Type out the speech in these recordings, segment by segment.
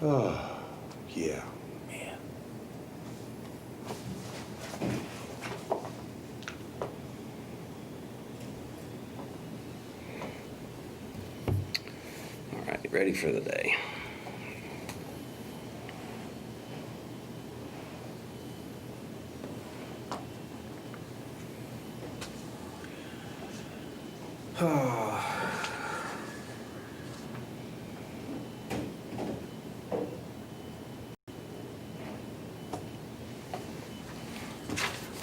Oh, yeah, man. All right, ready for the day.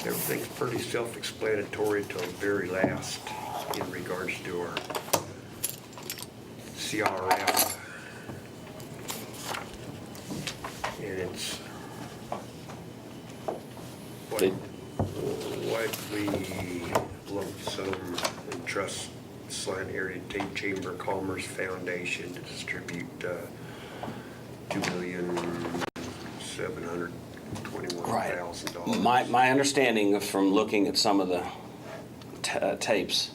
Everything's pretty self-explanatory till the very last in regards to our CRF. And it's what we lump sum and trust Saline Area Chamber of Commerce Foundation to distribute $2,721,000. My understanding from looking at some of the tapes,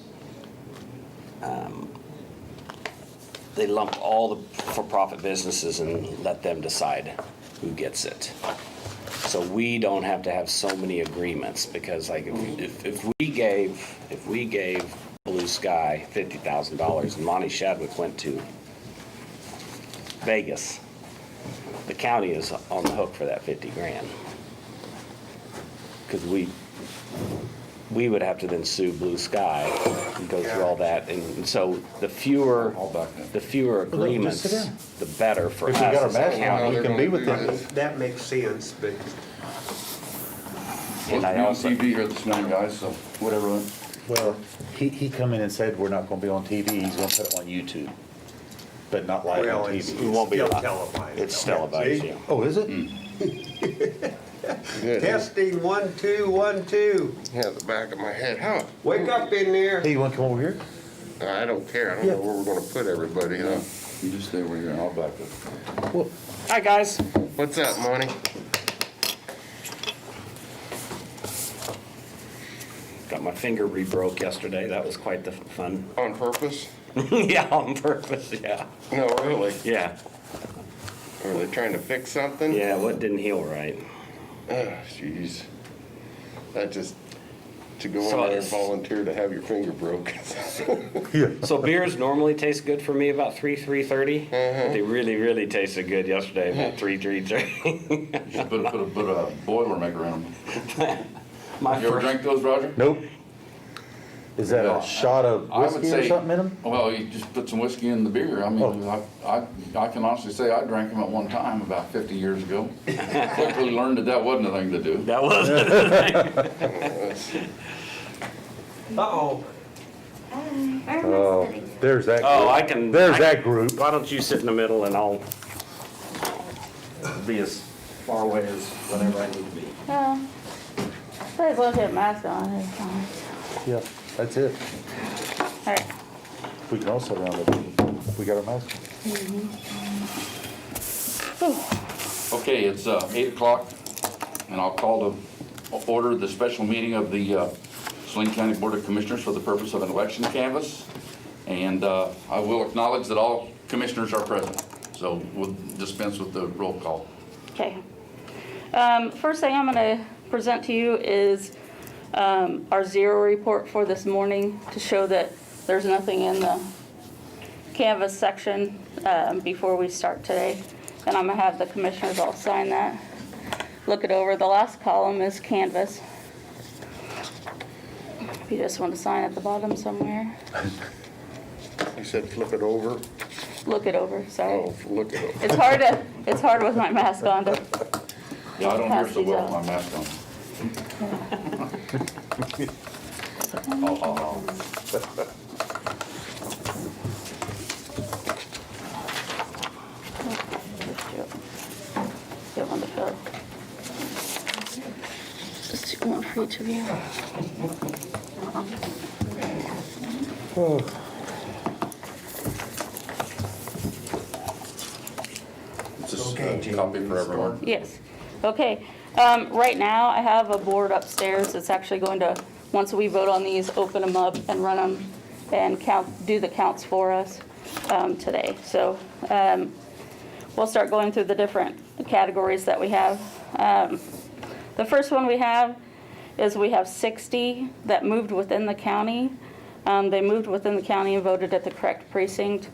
they lump all the for-profit businesses and let them decide who gets it. So we don't have to have so many agreements, because like if we gave Blue Sky $50,000 and Monty Shadwick went to Vegas, the county is on the hook for that 50 grand. Because we would have to then sue Blue Sky and go through all that, and so the fewer agreements, the better for us. If we got our as a mask on, county. we can be with them. That makes sense, but And I Supposed to be on TV here this morning, guys, so whatever. Well, he come in and said, we're not gonna be on TV, he's gonna put it on YouTube, but not live well, on it's TV. We won't be still allowed. televised. It's televised, yeah. Oh, is it? Testing, 1, 2, 1, 2. Yeah, the back of my head. How? Wake up in there. Hey, you wanna come over here? I don't care. I don't know where we're gonna put everybody. You just stay where you're at, I'll back up. Well, Hi, guys. What's up, Monty? Got my finger re-broke yesterday. That was quite the fun. On purpose? Yeah, on purpose, yeah. No, really. Yeah, Are they trying to fix something? yeah, what didn't heal right? Oh, jeez. That just, to go So in there and it's- volunteer to have your finger broken. So beers normally taste good for me about 3:30. But they really tasted good yesterday about 3:30. Just put a Boilermaker in them. My You ever first, drink those, Roger? nope. Is that No, a shot of I would whiskey or say- something in them? Well, you just put some whiskey in the beer. I mean, I can honestly say I drank them at one time about 50 years ago. Quickly learned that wasn't a thing to do. that wasn't Uh-oh. Oh, there's that. Oh, group. I can. There's that group. Why don't you sit in the middle and I'll be as far away as whatever I need to be. Well, as long as you have a mask on, it's fine. Yeah, that's it. All right. We can also round up. We got our mask on. Okay, it's 8 o'clock, and I'll call to order the special meeting of the Saline County Board of Commissioners for the purpose of an election canvass. And I will acknowledge that all commissioners are present, so we'll dispense with the roll call. Okay. First thing I'm going to present to you is our zero report for this morning to show that there's nothing in the canvas section before we start today. And I'm going to have the commissioners all sign that. Look it over. The last column is canvas. If you just want to sign at the bottom somewhere. You said flip it over? Look it over, sorry. Oh, look at it. It's hard with my mask on to Yeah, I don't hear so well with Pass my mask on. Oh. get one to fill. Just do one for each of you. It's just Okay, a Jamie, copy for everyone. Yes. Okay. Right now, I have a board upstairs that's actually going to, once we vote on these, open them up and run them and do the counts for us today. So we'll start going through the different categories that we have. The first one we have is we have 60 that moved within the county. They moved within the county and voted at the correct precinct.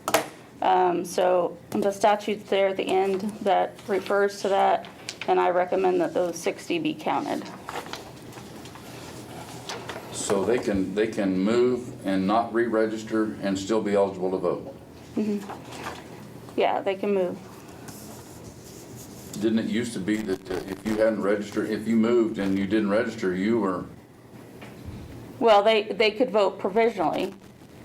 So the statute's there at the end that refers to that, and I recommend that those 60 be counted. So they can move and not re-register and still be eligible to vote? Yeah, they can move. Didn't it used to be that if you hadn't registered, if you moved and you didn't register, you were, Well, they could vote provisionally,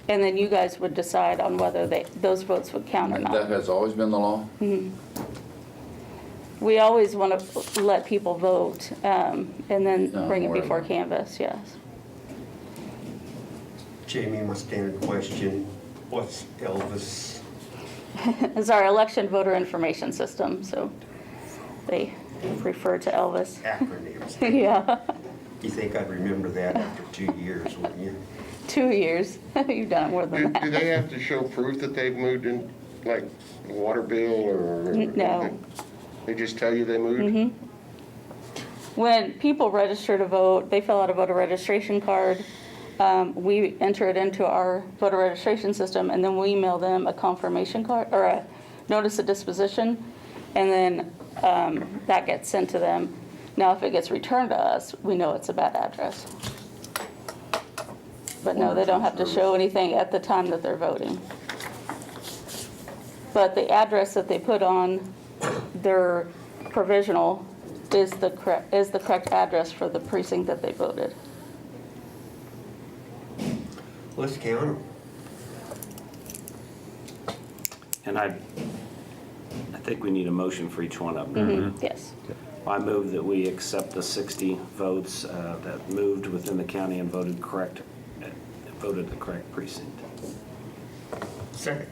and then you guys would decide on whether those votes would count or that not. has always been the law? We always want to let people vote, and then bring it whatever. before canvas, yes. Jamie, my standard question, what's Elvis? It's our election voter information system, so they refer to Elvis. Acronyms. Yeah, You think I'd remember that after 2 years, wouldn't you? 2 years. You've done it more Do than do that. they have to show proof that they've moved in, like, water bill or? No. anything? They just tell you they moved? When people register to vote, they fill out a voter registration card. We enter it into our voter registration system, and then we email them a confirmation card, or a notice of disposition, and then that gets sent to them. Now, if it gets returned to us, we know it's a bad address. But no, they don't have to show anything at the time that they're voting. But the address that they put on their provisional is the correct address for the precinct that they voted. Let's count them. And I think we need a motion for each one of them. Yes. I move that we accept the 60 votes that moved within the county and voted the correct precinct. Second.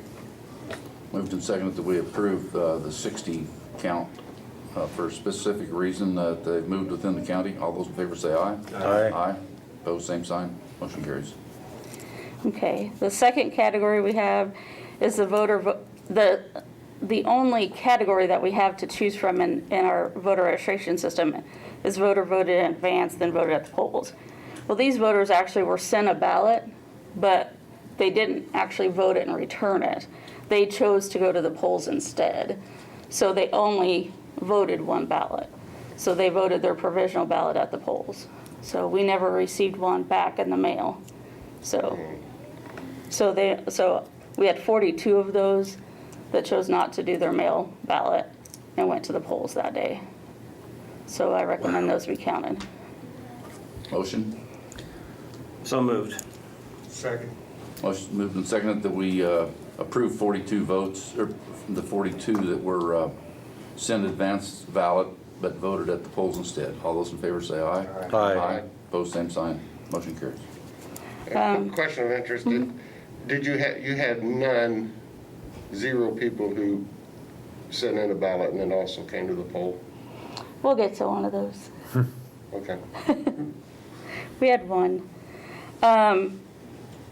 Moved and seconded that we approve the 60 count for a specific reason that they've moved within the county. All those in favor say aye. Aye. Aye. Opposed, same sign. Motion carries. Okay, the second category we have is the only category that we have to choose from in our voter registration system is voter voted in advance, then voted at the polls. Well, these voters actually were sent a ballot, but they didn't actually vote it and return it. They chose to go to the polls instead. So they only voted one ballot. So they voted their provisional ballot at the polls. So we never received one back in the mail. So we had 42 of those that chose not to do their mail ballot and went to the polls that day. So I recommend those be counted. Motion? So moved. Second. Motion moved and seconded that we approve 42 votes, or the 42 that were sent advance ballot but voted at the polls instead. All those in favor say aye. Aye. Opposed, same sign. Motion carries. Question of interest, did you had zero people who sent in a ballot and then also came to the poll? We'll get to one of those. Okay. We had one. The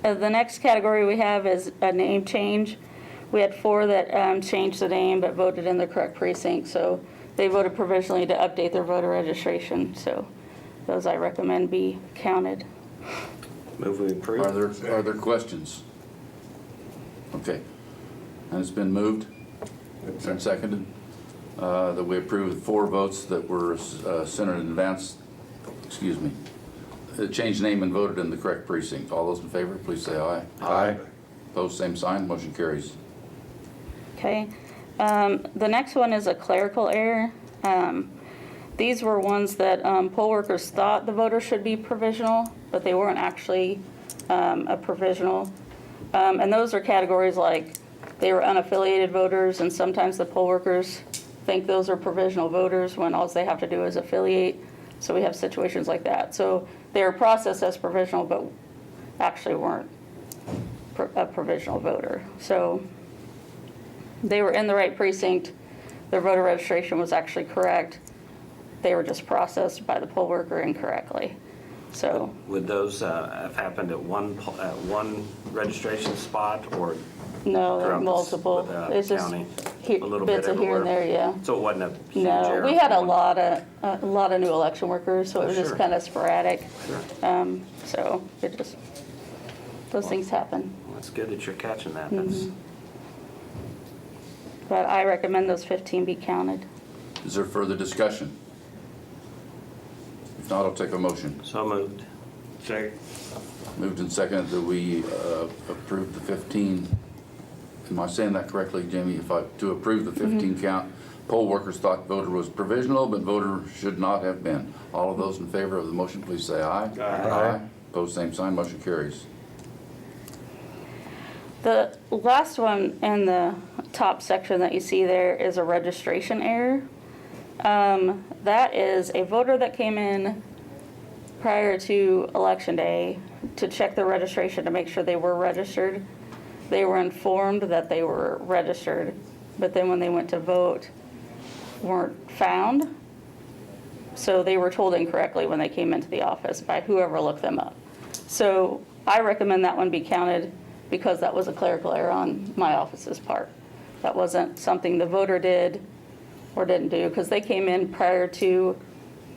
next category we have is a name change. We had 4 that changed the name but voted in the correct precinct, so they voted provisionally to update their voter registration. So those I recommend be counted. Move we approve. Are there questions? Okay. And it's been moved and seconded that we approve 4 votes that were sent in advance, changed name and voted in the correct precinct. All those in favor, please say aye. Aye. Opposed, same sign. Motion carries. Okay. The next one is a clerical error. These were ones that poll workers thought the voter should be provisional, but they weren't actually a provisional. And those are categories like they were unaffiliated voters, and sometimes the poll workers think those are provisional voters when all they have to do is affiliate. So we have situations like that. So they were processed as provisional, but actually weren't a provisional voter. So they were in the right precinct. Their voter registration was actually correct. They were just processed by the poll worker incorrectly. So Would those have happened at one registration spot or no, they're throughout multiple. the It's just county? A little bit bits of here and everywhere. there, yeah. So it wasn't a huge No, error we had for a one. lot of new election workers, so it was just Sure. kind of sporadic. Sure. So it just, those things happen. Well, it's good that you're catching that. Mm-hmm. That's, But I recommend those 15 be counted. Is there further discussion? If not, I'll take a motion. so moved. Second. Moved and seconded that we approve the 15, am I saying that correctly, Jamie? To approve the 15 count, poll workers thought voter was provisional, but voter should not have been. All of those in favor of the motion, please say aye. Aye. Opposed, same sign, motion carries. The last one in the top section that you see there is a registration error. That is a voter that came in prior to Election Day to check their registration to make sure they were registered. They were informed that they were registered, but then when they went to vote, weren't found. So they were told incorrectly when they came into the office by whoever looked them up. So I recommend that one be counted because that was a clerical error on my office's part. That wasn't something the voter did or didn't do because they came in prior to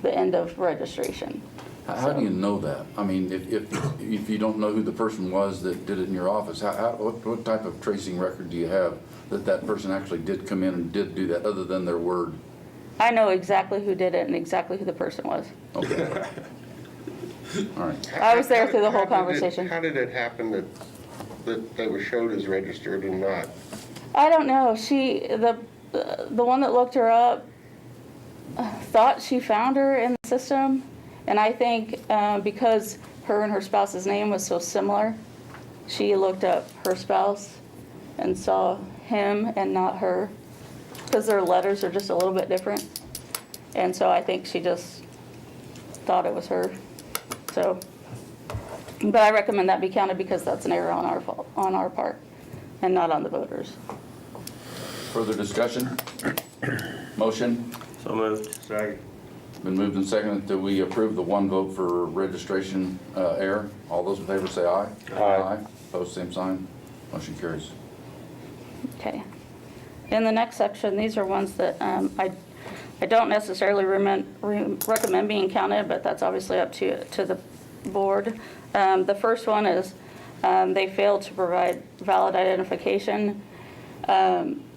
the end of registration. How do you know that? I mean, if you don't know who the person was that did it in your office, what type of tracing record do you have that that person actually did come in and did do that other than their word? I know exactly who did it and exactly who the person was. Okay. All right. I was there through the whole How did it- conversation. How did it happen that they were showed as registered and not? I don't know. The one that looked her up thought she found her in the system, and I think because her and her spouse's name was so similar, she looked up her spouse and saw him and not her, because their letters are just a little bit different. And so I think she just thought it was her. So, but I recommend that be counted because that's an error on our part, and not on the voters. Further discussion? Motion? So moved. Second. Been moved and seconded that we approve the one vote for registration error. All those in favor say aye. Aye. Opposed, same sign. Motion carries. Okay. In the next section, these are ones that I don't necessarily recommend being counted, but that's obviously up to the board. The first one is they failed to provide valid identification.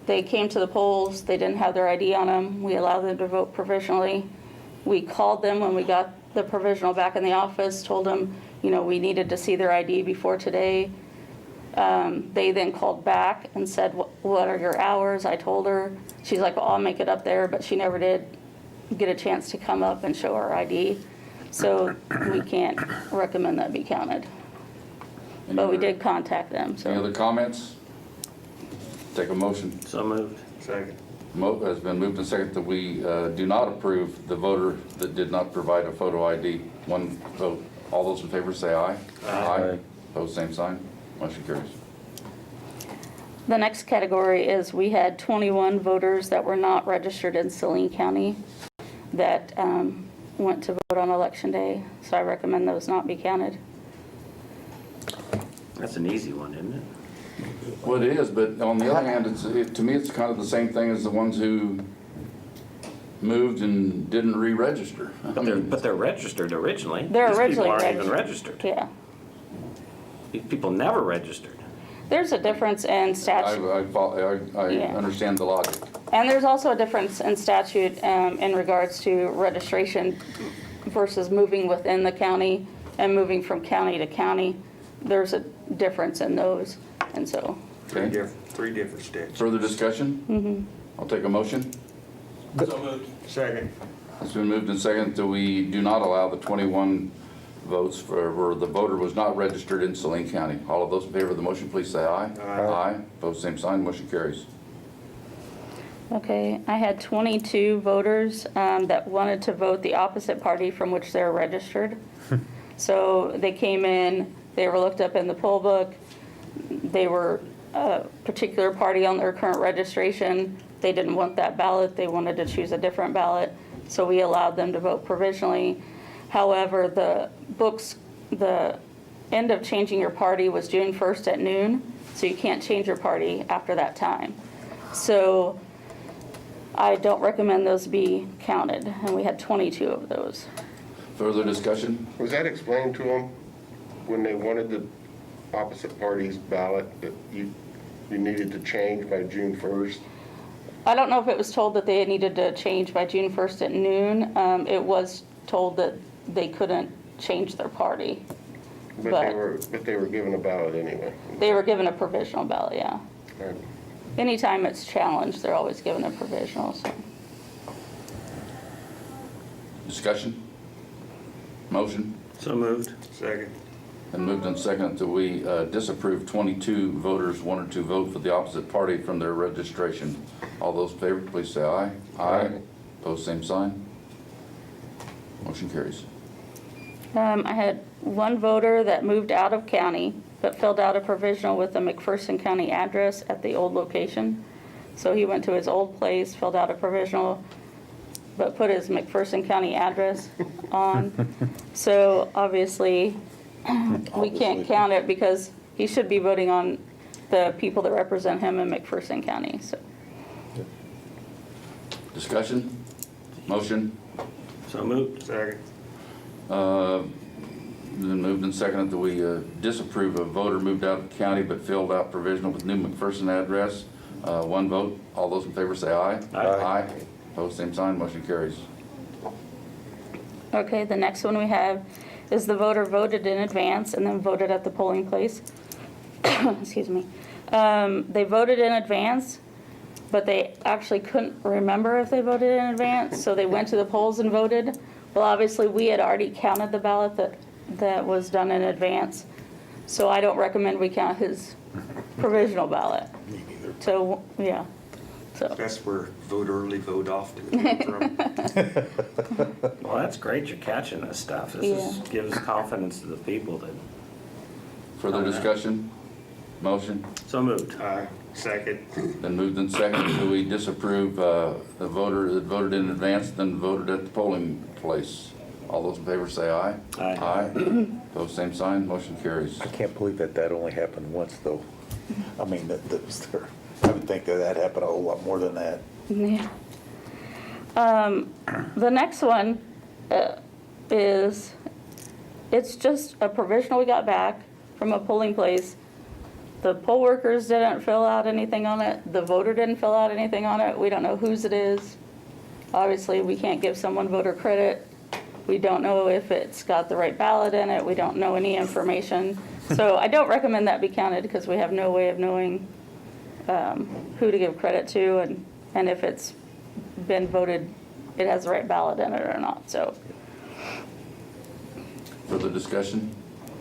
They came to the polls, they didn't have their ID on them. We allowed them to vote provisionally. We called them when we got the provisional back in the office, told them, we needed to see their ID before today. They then called back and said, what are your hours? I told her. She's like, well, I'll make it up there, but she never did get a chance to come up and show her ID. So we can't recommend that be counted. But we did contact them, Any other so. comments? Take a motion. So moved. Second. Has been moved and seconded that we do not approve the voter that did not provide a photo ID. One vote. All those in favor say aye. Aye. Opposed, same sign. Motion carries. The next category is we had 21 voters that were not registered in Saline County that went to vote on Election Day. So I recommend those not be counted. That's an easy one, isn't it? Well, it is, but on the other hand, to me, it's kind of the same thing as the ones who moved and didn't re-register. But they're registered originally. They're These originally people aren't even registered. registered. Yeah. These people never registered. There's a difference in statute. I Yeah. understand the logic. And there's also a difference in statute in regards to registration versus moving within the county and moving from county to county. There's a difference in those, and so. Okay. Three different steps. Further discussion? I'll take a motion. Second. It's been moved and seconded that we do not allow the 21 votes where the voter was not registered in Saline County. All of those in favor of the motion, please say aye. Aye. Opposed, same sign. Motion carries. Okay, I had 22 voters that wanted to vote the opposite party from which they're registered. So they came in, they were looked up in the poll book, they were a particular party on their current registration. They didn't want that ballot, they wanted to choose a different ballot, so we allowed them to vote provisionally. However, the end of changing your party was June 1st at noon, so you can't change your party after that time. So I don't recommend those be counted, and we had 22 of those. Further discussion? Was that explained to them when they wanted the opposite party's ballot that you needed to change by June 1st? I don't know if it was told that they needed to change by June 1st at noon. It was told that they couldn't change their party. But they were given a ballot anyway. They were given a provisional ballot, yeah. Right. Anytime it's challenged, they're always given a provisional, so. Discussion? Motion? So moved. Second. And moved and seconded that we disapprove 22 voters, 1 or 2 vote for the opposite party from their registration. All those in favor, please say aye. Aye. Opposed, same sign. Motion carries. I had one voter that moved out of county, but filled out a provisional with a McPherson County address at the old location. So he went to his old place, filled out a provisional, but put his McPherson County address on. So obviously, we can't count it because he should be voting on the people that represent him in McPherson County, so. Discussion? Motion? So moved. Second. Then moved and seconded that we disapprove a voter moved out of the county but filled out provisional with new McPherson address. 1 vote. All those in favor say aye. Aye. Opposed, same sign. Motion carries. Okay, the next one we have is the voter voted in advance and then voted at the polling place. Excuse me. They voted in advance, but they actually couldn't remember if they voted in advance, so they went to the polls and voted. Well, obviously, we had already counted the ballot that was done in advance, so I don't recommend we count his provisional ballot. Me neither. So, yeah, so. That's where vote early, vote often came from. Well, that's great you're catching this stuff. This gives confidence to the people that, Further discussion? Motion? so moved. Aye. Second. Then moved and seconded that we disapprove the voter that voted in advance then voted at the polling place. All those in favor say aye. Aye. Aye. Opposed, same sign. Motion carries. I can't believe that only happened once, though. I mean, that was there. I would think that happened a whole lot more than that. Yeah. The next one is, it's just a provisional we got back from a polling place. The poll workers didn't fill out anything on it. The voter didn't fill out anything on it. We don't know whose it is. Obviously, we can't give someone voter credit. We don't know if it's got the right ballot in it. We don't know any information. So I don't recommend that be counted because we have no way of knowing who to give credit to and if it's been voted, it has the right ballot in it or not, so. Further discussion?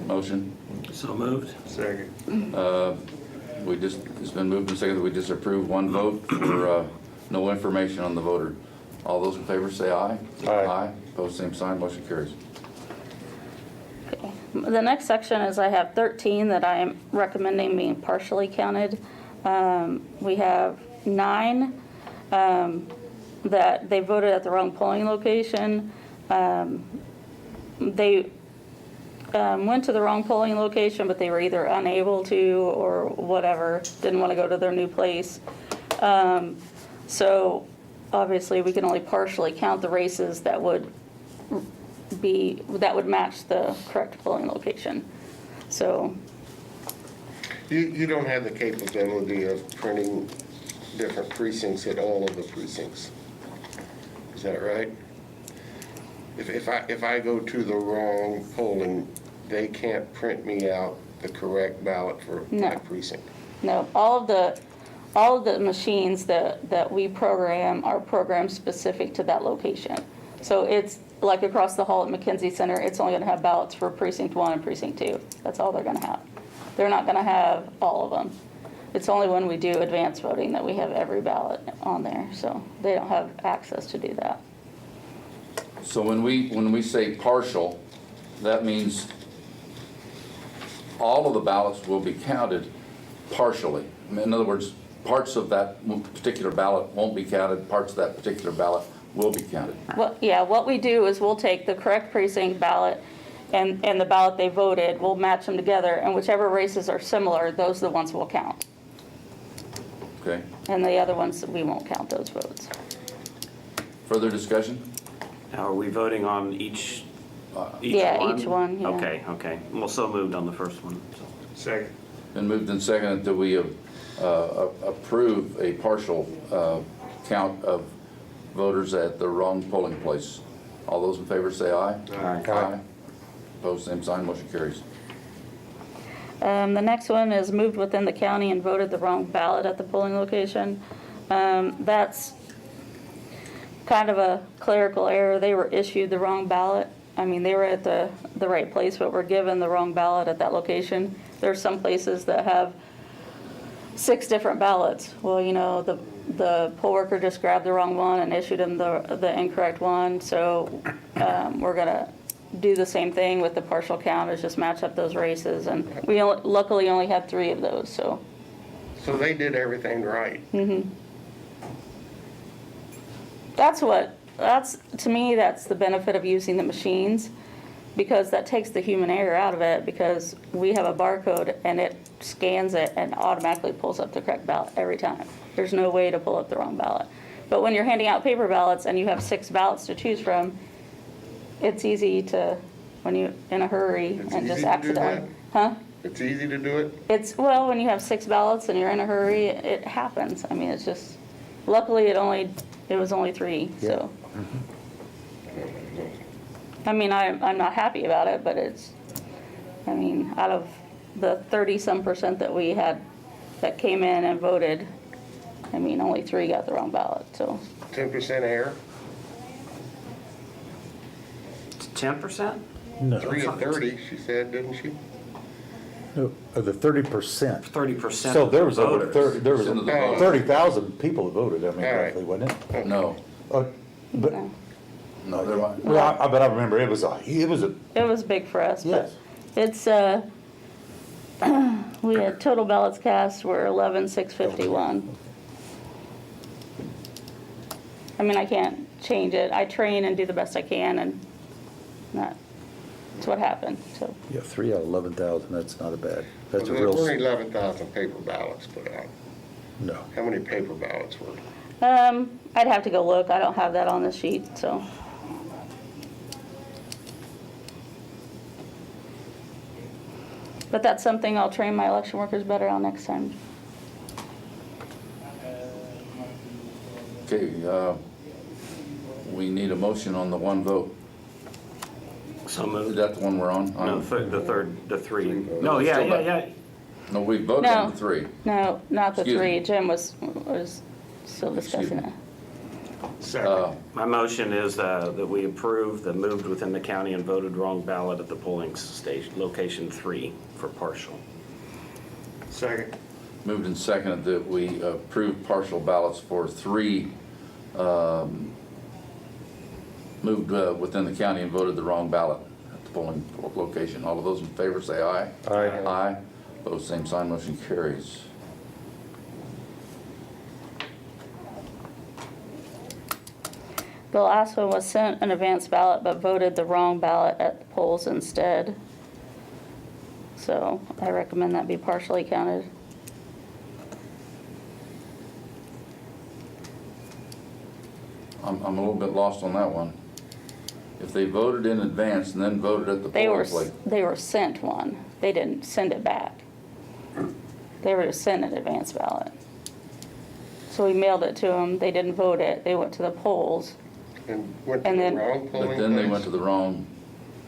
Motion? So moved. Second. It's been moved and seconded that we disapprove 1 vote for no information on the voter. All those in favor say aye. Aye. Opposed, same sign. Motion carries. Okay. The next section is I have 13 that I am recommending being partially counted. We have 9 that they voted at the wrong polling location. They went to the wrong polling location, but they were either unable to or whatever, didn't want to go to their new place. So obviously, we can only partially count the races that would match the correct polling location. So, You don't have the capability of printing different precincts at all of the precincts. Is that right? If I go to the wrong polling, they can't print me out the correct ballot for my No. precinct. no, all of the machines that we program are programmed specific to that location. So it's like across the hall at McKenzie Center, it's only gonna have ballots for precinct 1 and precinct 2. That's all they're gonna have. They're not gonna have all of them. It's only when we do advance voting that we have every ballot on there, so they don't have access to do that. So when we say partial, that means all of the ballots will be counted partially. In other words, parts of that particular ballot won't be counted, parts of that particular ballot will be counted. What we do is we'll take the correct precinct ballot and the ballot they voted, we'll match them together, and whichever races are similar, those are the ones we'll count. Okay? And the other ones, we won't count those votes. Further discussion? Now, are we voting on each one? Yeah, each one, yeah. Okay. Well, so moved on the first one. so. Second. Been moved and seconded that we approve a partial count of voters at the wrong polling place. All those in favor say aye. Aye. Opposed, same sign, motion carries. The next one is moved within the county and voted the wrong ballot at the polling location. That's kind of a clerical error. They were issued the wrong ballot. I mean, they were at the right place, but were given the wrong ballot at that location. There's some places that have 6 different ballots. Well, you know, the poll worker just grabbed the wrong one and issued them the incorrect one. So we're gonna do the same thing with the partial count, is just match up those races. And we luckily only had 3 of those, so. So they did everything right. To me, that's the benefit of using the machines, because that takes the human error out of it, because we have a barcode and it scans it and automatically pulls up the correct ballot every time. There's no way to pull up the wrong ballot. But when you're handing out paper ballots and you have 6 ballots to choose from, it's easy to, when you're in a hurry It's and easy just to do accidentally. Huh? It's easy to do it? Well, when you have 6 ballots and you're in a hurry, it happens. I mean, it's just, luckily it was only 3, so. I mean, I'm not happy about it, but out of the 30-some% that we had that came in and voted, only 3 got the wrong ballot, so. 10% error? 10%? No, 3 of 30, she said, didn't she? no, of the 30%. 30% So of there the was over voters. 30,000 people that voted, All right. roughly, wasn't it? No, But, No. no, there might. well, but I remember it was a, It was big for us, but yes. it's, we had total ballots cast were 11,651. I can't change it. I train and do the best I can, and that's what happened, so. Yeah, 3 out of 11,000, that's not a bad, that's a There real, weren't 11,000 paper ballots put out. no. How many paper ballots were? I'd have to go look. I don't have that on the sheet, so. But that's something I'll train my election workers better on next time. Okay, we need a motion on the one vote. So Is moved. that the one we're on? No, the 3. No, No, yeah. No, we voted on the 3. No, not the Excuse 3. me. Jim was still discussing me. it. Second. My motion is that we approve the moved within the county and voted wrong ballot at the polling station, location 3 for partial. Second. Moved and seconded that we approve partial ballots for 3 moved within the county and voted the wrong ballot at the polling location. All of those in favor say aye. Aye. Aye. Opposed, same sign, motion carries. The last one was sent an advance ballot, but voted the wrong ballot at the polls instead. So I recommend that be partially counted. I'm a little bit lost on that one. If they voted in advance and then voted at the They polling place. they were sent one. They didn't send it back. They were sent an advance ballot. So we mailed it to them. They didn't vote it. They went to the polls. And went to And the then- wrong polling But then they place? went to the wrong,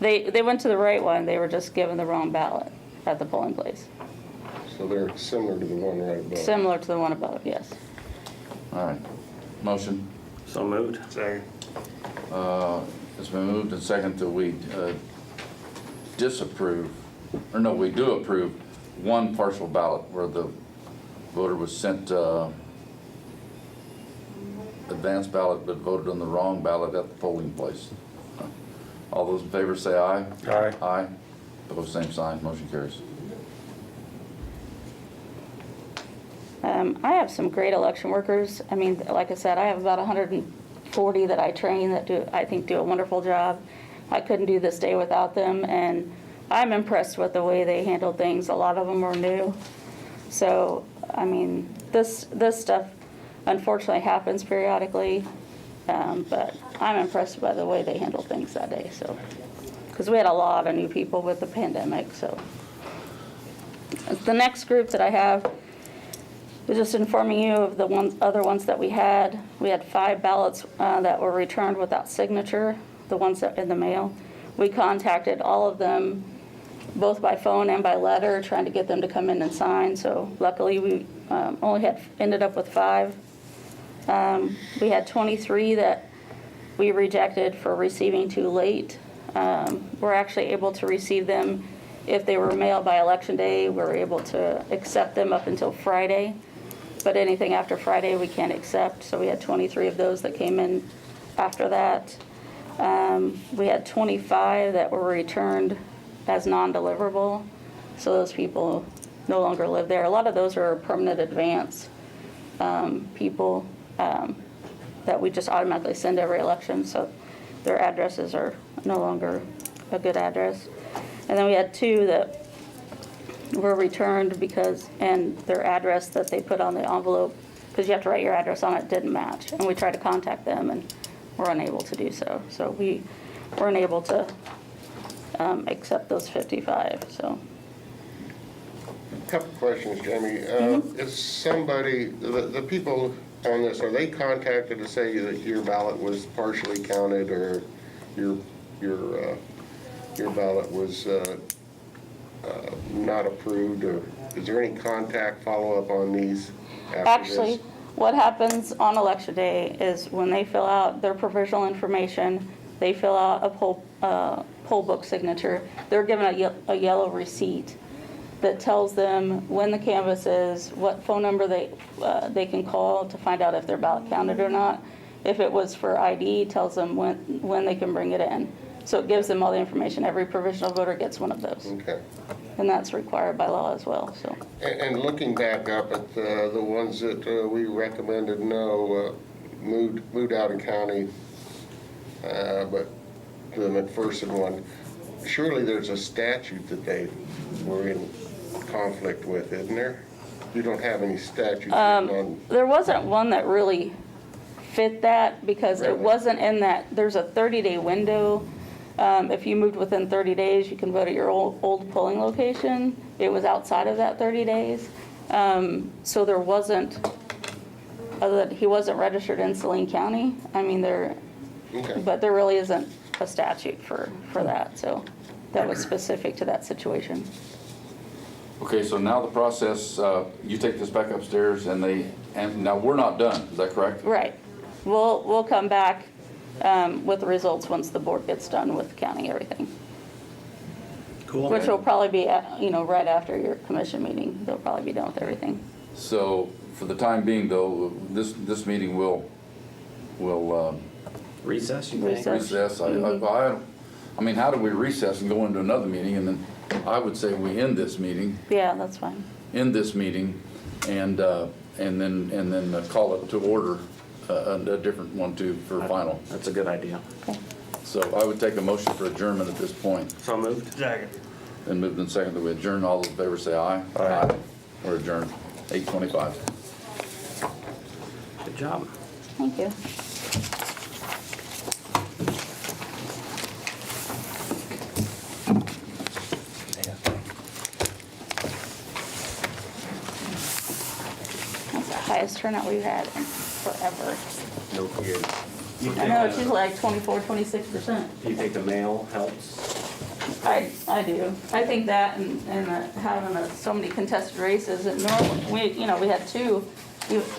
They went to the right one. They were just given the wrong ballot at the polling place. So they're similar to the one right above. Similar to the one above, yes. all right. Motion. So moved. Second. It's been moved and seconded that we disapprove, or no, we do approve one partial ballot where the voter was sent advanced ballot but voted on the wrong ballot at the polling place. All those in favor say aye. Aye. Aye. Opposed, same sign, motion carries. I have some great election workers. Like I said, I have about 140 that I train that I think do a wonderful job. I couldn't do this day without them, and I'm impressed with the way they handle things. A lot of them are new. So, this stuff unfortunately happens periodically, But I'm impressed by the way they handled things that day, so. Because we had a lot of new people with the pandemic, so. The next group that I have is just informing you of the other ones that we had. We had 5 ballots that were returned without signature, the ones that in the mail. We contacted all of them, both by phone and by letter, trying to get them to come in and sign. So luckily, we only ended up with 5. We had 23 that we rejected for receiving too late. We're actually able to receive them if they were mailed by election day. We're able to accept them up until Friday, but anything after Friday we can't accept. So we had 23 of those that came in after that. We had 25 that were returned as non-deliverable, so those people no longer live there. A lot of those are permanent advance people that we just automatically send every election, so their addresses are no longer a good address. And then we had 2 that were returned and their address that they put on the envelope, because you have to write your address on it, didn't match. And we tried to contact them and were unable to do so. So we weren't able to accept those 55, so. Couple questions, Jamie. Is somebody, the people on this, are they contacted to say that your ballot was partially counted, or your ballot was not approved, or is there any contact follow-up on these after this? Actually, what happens on election day is when they fill out their provisional information, they fill out a poll book signature, they're given a yellow receipt that tells them when the canvass is, what phone number they can call to find out if their ballot counted or not. If it was for ID, it tells them when they can bring it in. So it gives them all the information. Every provisional voter gets one of those. Okay. And that's required by law as well, so. And looking back up at the ones that we recommended no, moved out of county, but the McPherson one, surely there's a statute that they were in conflict with, isn't there? You don't have any statutes on. There wasn't one that really fit that, because it Really? wasn't in that, there's a 30-day window. If you moved within 30 days, you can vote at your old polling location. It was outside of that 30 days. So there wasn't, other than he wasn't registered in Saline County. I mean, Okay. but there really isn't a statute for that, so that was specific to that situation. Okay, so now the process, you take this back upstairs and now we're not done, is that correct? Right. We'll come back with the results once the board gets done with counting everything. Cool. Which will probably be, right after your commission meeting. They'll probably be done with everything. So for the time being though, this meeting will Recess, you think? Recess. recess. I mean, how do we recess and go into another meeting? And then I would say we end this meeting, Yeah, that's fine. and then call it to order, a different one too for final. That's a good idea. Okay. So I would take a motion for adjournment at this point. So moved. Second. Then moved and seconded, we adjourn. All those in favor say aye. Aye. We're adjourned, 8:25. Good job. Thank you. That's the highest turnout we've had in forever. No kidding. I know, it's usually like 24, 26%. Do you think the mail helps? I do. I think that and having so many contested races, and normally, we had 2,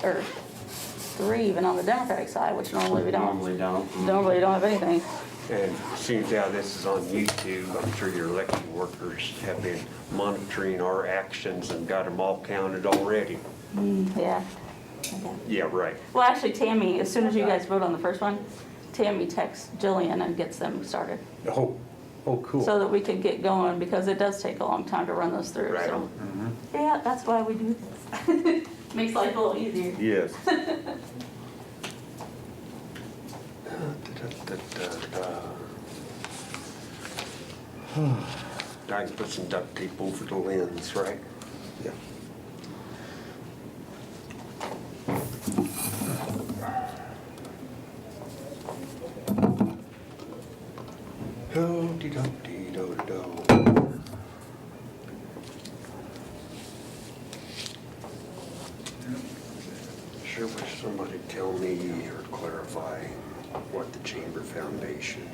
or 3 even on the Democratic side, which normally we don't. Normally don't. Normally we don't have anything. And seeing how this is on YouTube, I'm sure your election workers have been monitoring our actions and got them all counted already. Yeah. Yeah, right. Well, actually, Tammy, as soon as you guys vote on the first one, Tammy texts Jillian and gets them started. Oh, cool. So that we can get going, because it does take a long time to run those through, Right so. on. Yeah, that's why we do this. Makes life a little easier. Yes. I can put some duct tape over the lens, right? Yeah. Do-de-do-de-do-de-do. Sure wish somebody tell me or clarify what the Chamber Foundation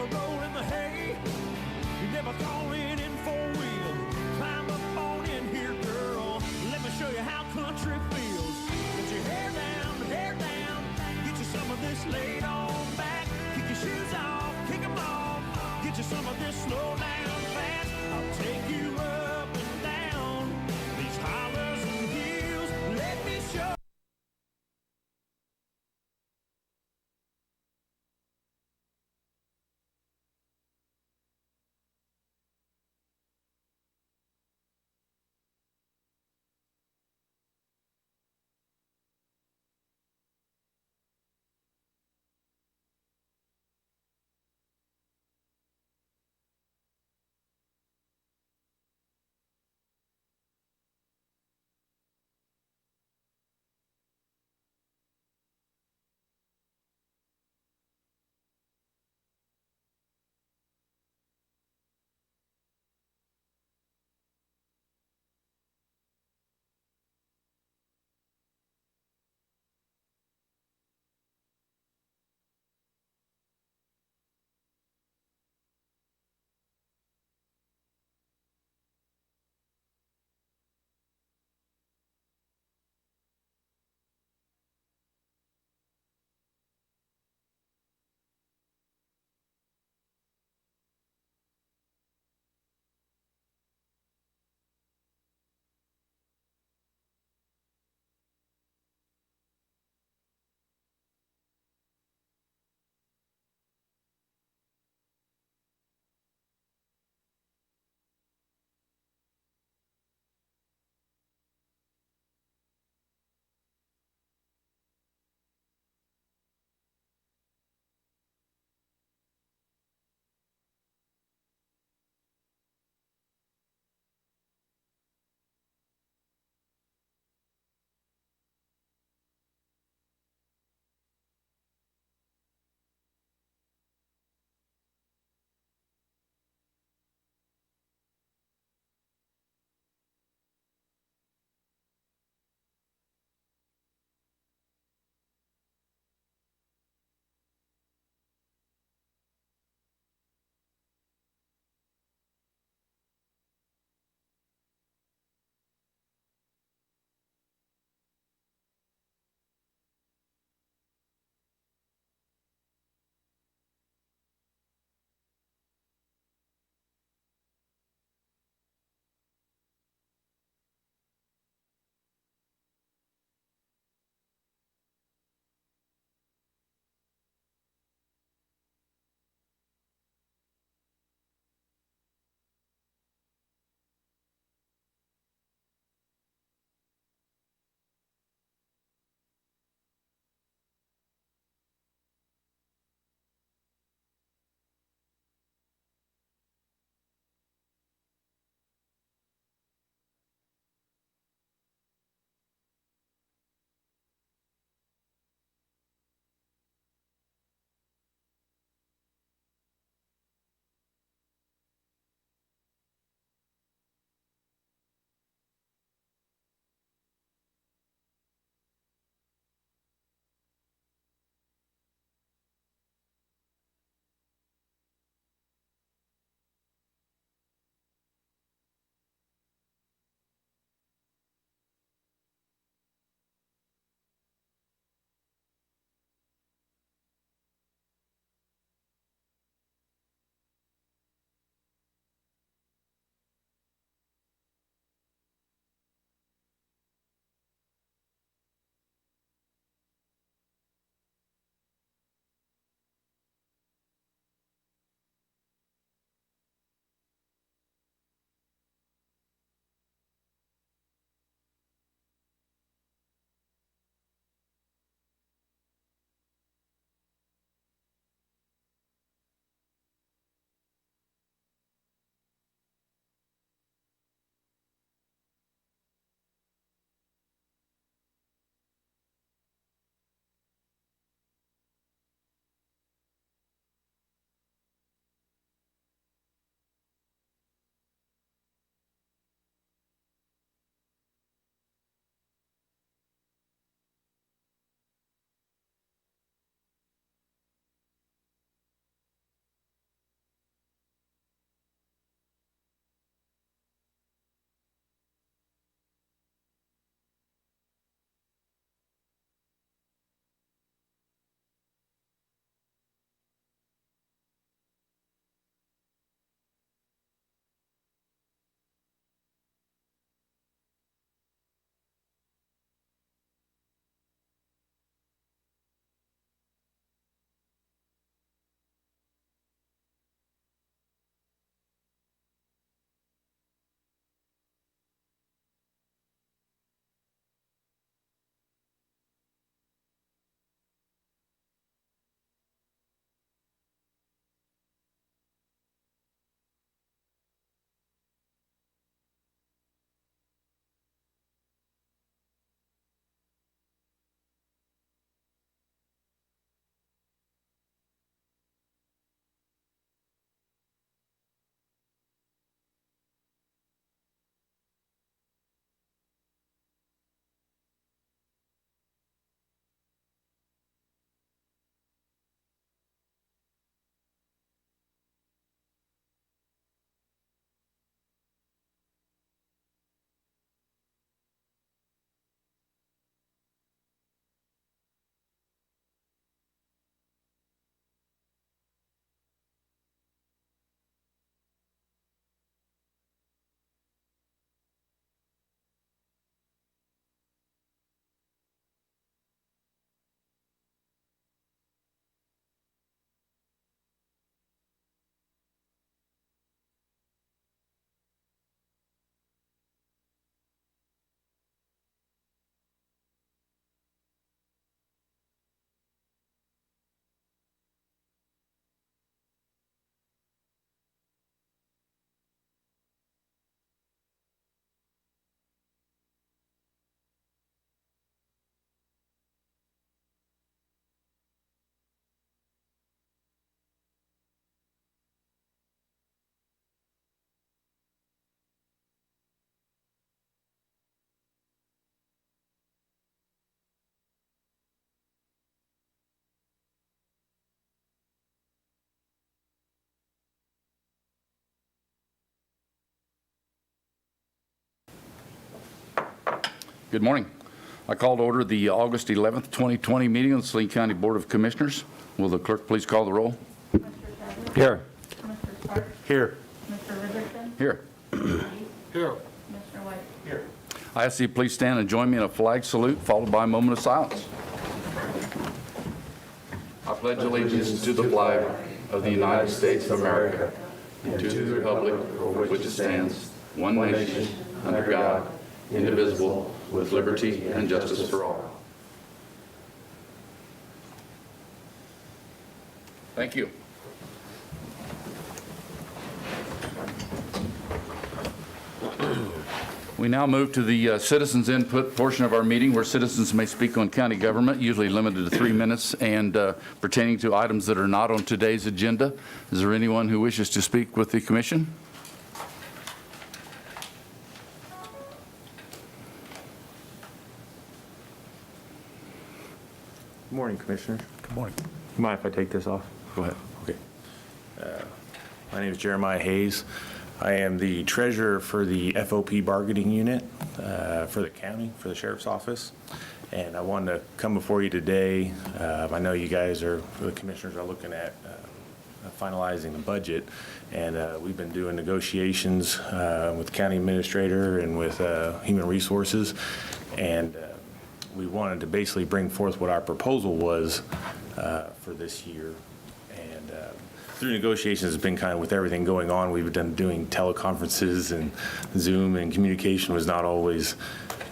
never rolling the hay. You're never calling in four-wheel. Climb up on in here, girl. Let me show you how country feels. Put your hair down. Get you some of this laid on back. Kick your shoes off, kick 'em off. Get you some of this slow down fast. I'll take you up and down these hollers and hills. Let me show. Good morning. I call to order the August 11th, 2020 meeting of the Saline County Board of Commissioners. Will the clerk please call the roll? Mr. Chadwick? Here. Mr. Sparks? Here. Mr. Richardson? Here. Here. Mr. White? Here. I ask that you please stand and join me in a flag salute followed by a moment of silence. I pledge allegiance to the flag of the United States of America and to the republic for which it stands, one nation, under God, indivisible, with liberty and justice for all. Thank you. We now move to the citizens input portion of our meeting where citizens may speak on county government, usually limited to 3 minutes, and pertaining to items that are not on today's agenda. Is there anyone who wishes to speak with the commission? Good morning, Commissioner. Good morning. Mind if I take this off? Go ahead. Okay. My name is Jeremiah Hayes. I am the treasurer for the FOP bargaining unit for the county, for the sheriff's office. And I wanted to come before you today. I know you guys are, the commissioners are looking at finalizing the budget. And we've been doing negotiations with the county administrator and with human resources. And we wanted to basically bring forth what our proposal was for this year. And through negotiations, it's been kind of with everything going on, we've been doing teleconferences and Zoom, and communication was not always,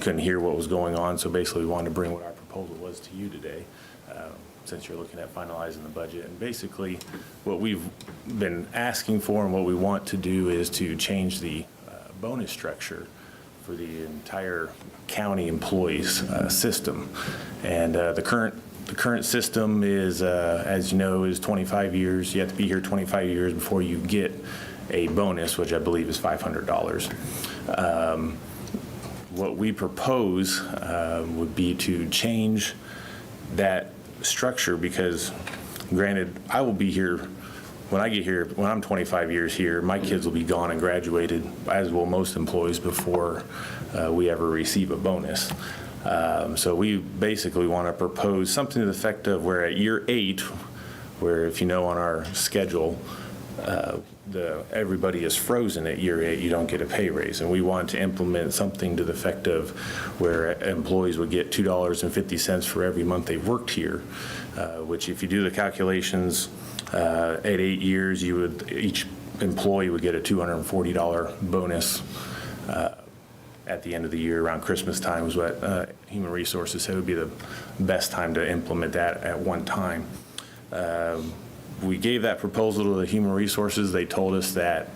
couldn't hear what was going on. So basically, we wanted to bring what our proposal was to you today, since you're looking at finalizing the budget. And basically, what we've been asking for and what we want to do is to change the bonus structure for the entire county employees system. And the current system is, as you know, is 25 years. You have to be here 25 years before you get a bonus, which I believe is $500. What we propose would be to change that structure, because granted, I will be here, when I get here, when I'm 25 years here, my kids will be gone and graduated, as will most employees, before we ever receive a bonus. So we basically want to propose something to the effect of where at year 8, where if you know on our schedule, everybody is frozen at year 8, you don't get a pay raise. And we want to implement something to the effect of where employees would get $2.50 for every month they've worked here, which if you do the calculations, at 8 years, each employee would get a $240 bonus at the end of the year. Around Christmas time is what Human Resources said would be the best time to implement that at one time. We gave that proposal to the Human Resources. They told us that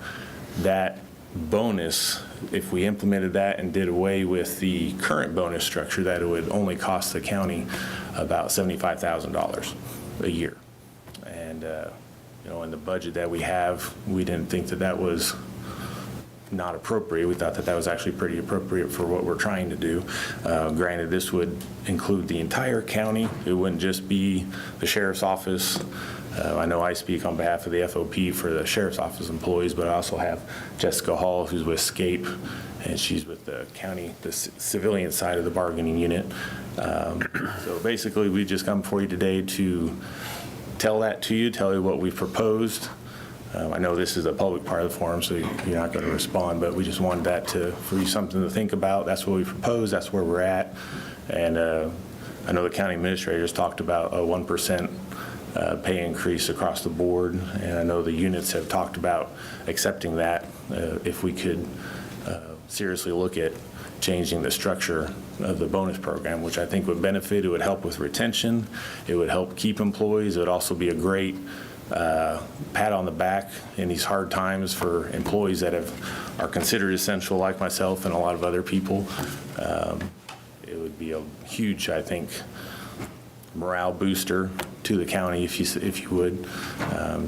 that bonus, if we implemented that and did away with the current bonus structure, that it would only cost the county about $75,000 a year. And in the budget that we have, we didn't think that that was not appropriate. We thought that that was actually pretty appropriate for what we're trying to do. Granted, this would include the entire county. It wouldn't just be the sheriff's office. I know I speak on behalf of the FOP for the sheriff's office employees, but I also have Jessica Hall, who's with SCAPE, and she's with the county, the civilian side of the bargaining unit. So basically, we just come before you today to tell that to you, tell you what we've proposed. I know this is a public part of the forum, so you're not going to respond, but we just wanted that for you something to think about. That's what we proposed. That's where we're at. And I know the county administrators talked about a 1% pay increase across the board, and I know the units have talked about accepting that if we could seriously look at changing the structure of the bonus program, which I think would benefit. It would help with retention. It would help keep employees. It would also be a great pat on the back in these hard times for employees that are considered essential, like myself and a lot of other people. It would be a huge, I think, morale booster to the county, if you would,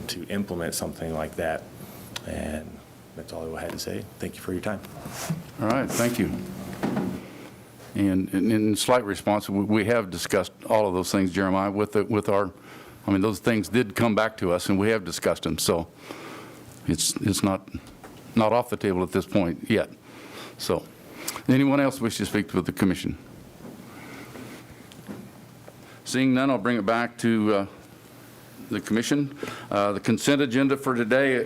to implement something like that. And that's all I had to say. Thank you for your time. All right, thank you. And in slight response, we have discussed all of those things, Jeremiah, with our, I mean, those things did come back to us, and we have discussed them. So it's not off the table at this point yet. So anyone else wish to speak with the commission? Seeing none, I'll bring it back to the commission. The consent agenda for today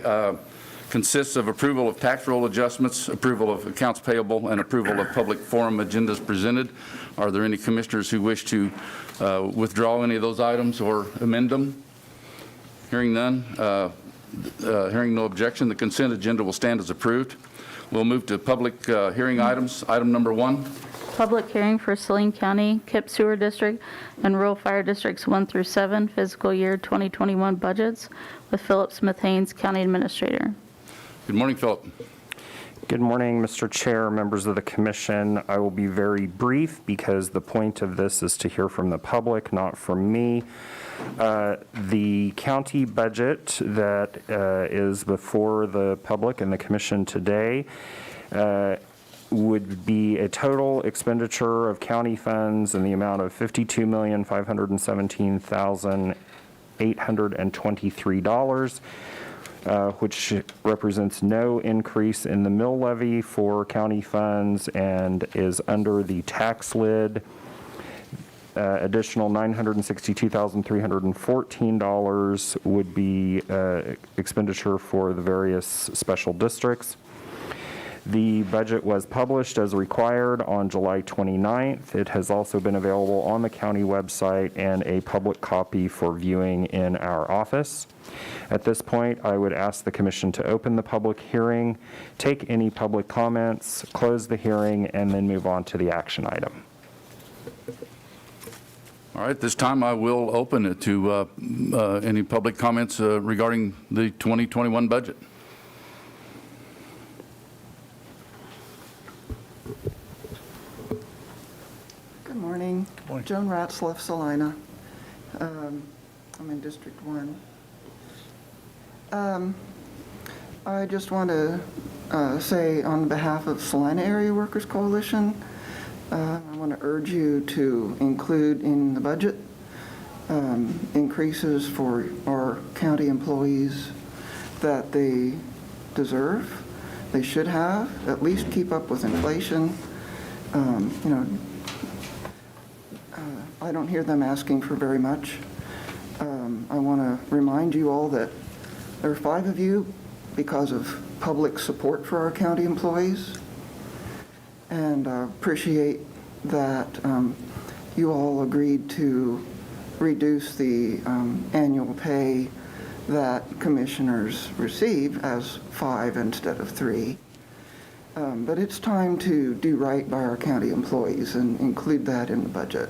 consists of approval of tax roll adjustments, approval of accounts payable, and approval of public forum agendas presented. Are there any commissioners who wish to withdraw any of those items or amend them? Hearing none, hearing no objection, the consent agenda will stand as approved. We'll move to public hearing items. Item number 1. Public hearing for Saline County, KIP Sewer District, and Rural Fire Districts 1 through 7, fiscal year 2021 budgets, with Philip Smith Haynes, County Administrator. Good morning, Philip. Good morning, Mr. Chair, members of the commission. I will be very brief because the point of this is to hear from the public, not from me. The county budget that is before the public and the commission today would be a total expenditure of county funds in the amount of $52,517,823, which represents no increase in the mill levy for county funds and is under the tax lid. Additional $962,314 would be expenditure for the various special districts. The budget was published as required on July 29th. It has also been available on the county website and a public copy for viewing in our office. At this point, I would ask the commission to open the public hearing, take any public comments, close the hearing, and then move on to the action item. All right, this time I will open it to any public comments regarding the 2021 budget. Good morning. Joan Ratzlaff, Salina. I'm in District 1. I just want to say on behalf of Salina Area Workers Coalition, I want to urge you to include in the budget increases for our county employees that they deserve, they should have, at least keep up with inflation. I don't hear them asking for very much. I want to remind you all that there are 5 of you because of public support for our county employees, and appreciate that you all agreed to reduce the annual pay that commissioners receive as 5 instead of 3. But it's time to do right by our county employees and include that in the budget.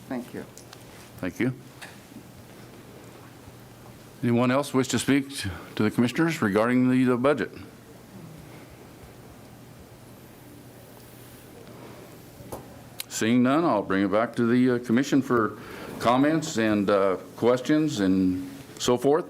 Thank you. Thank you. Anyone else wish to speak to the commissioners regarding the budget? Seeing none, I'll bring it back to the commission for comments and questions and so forth.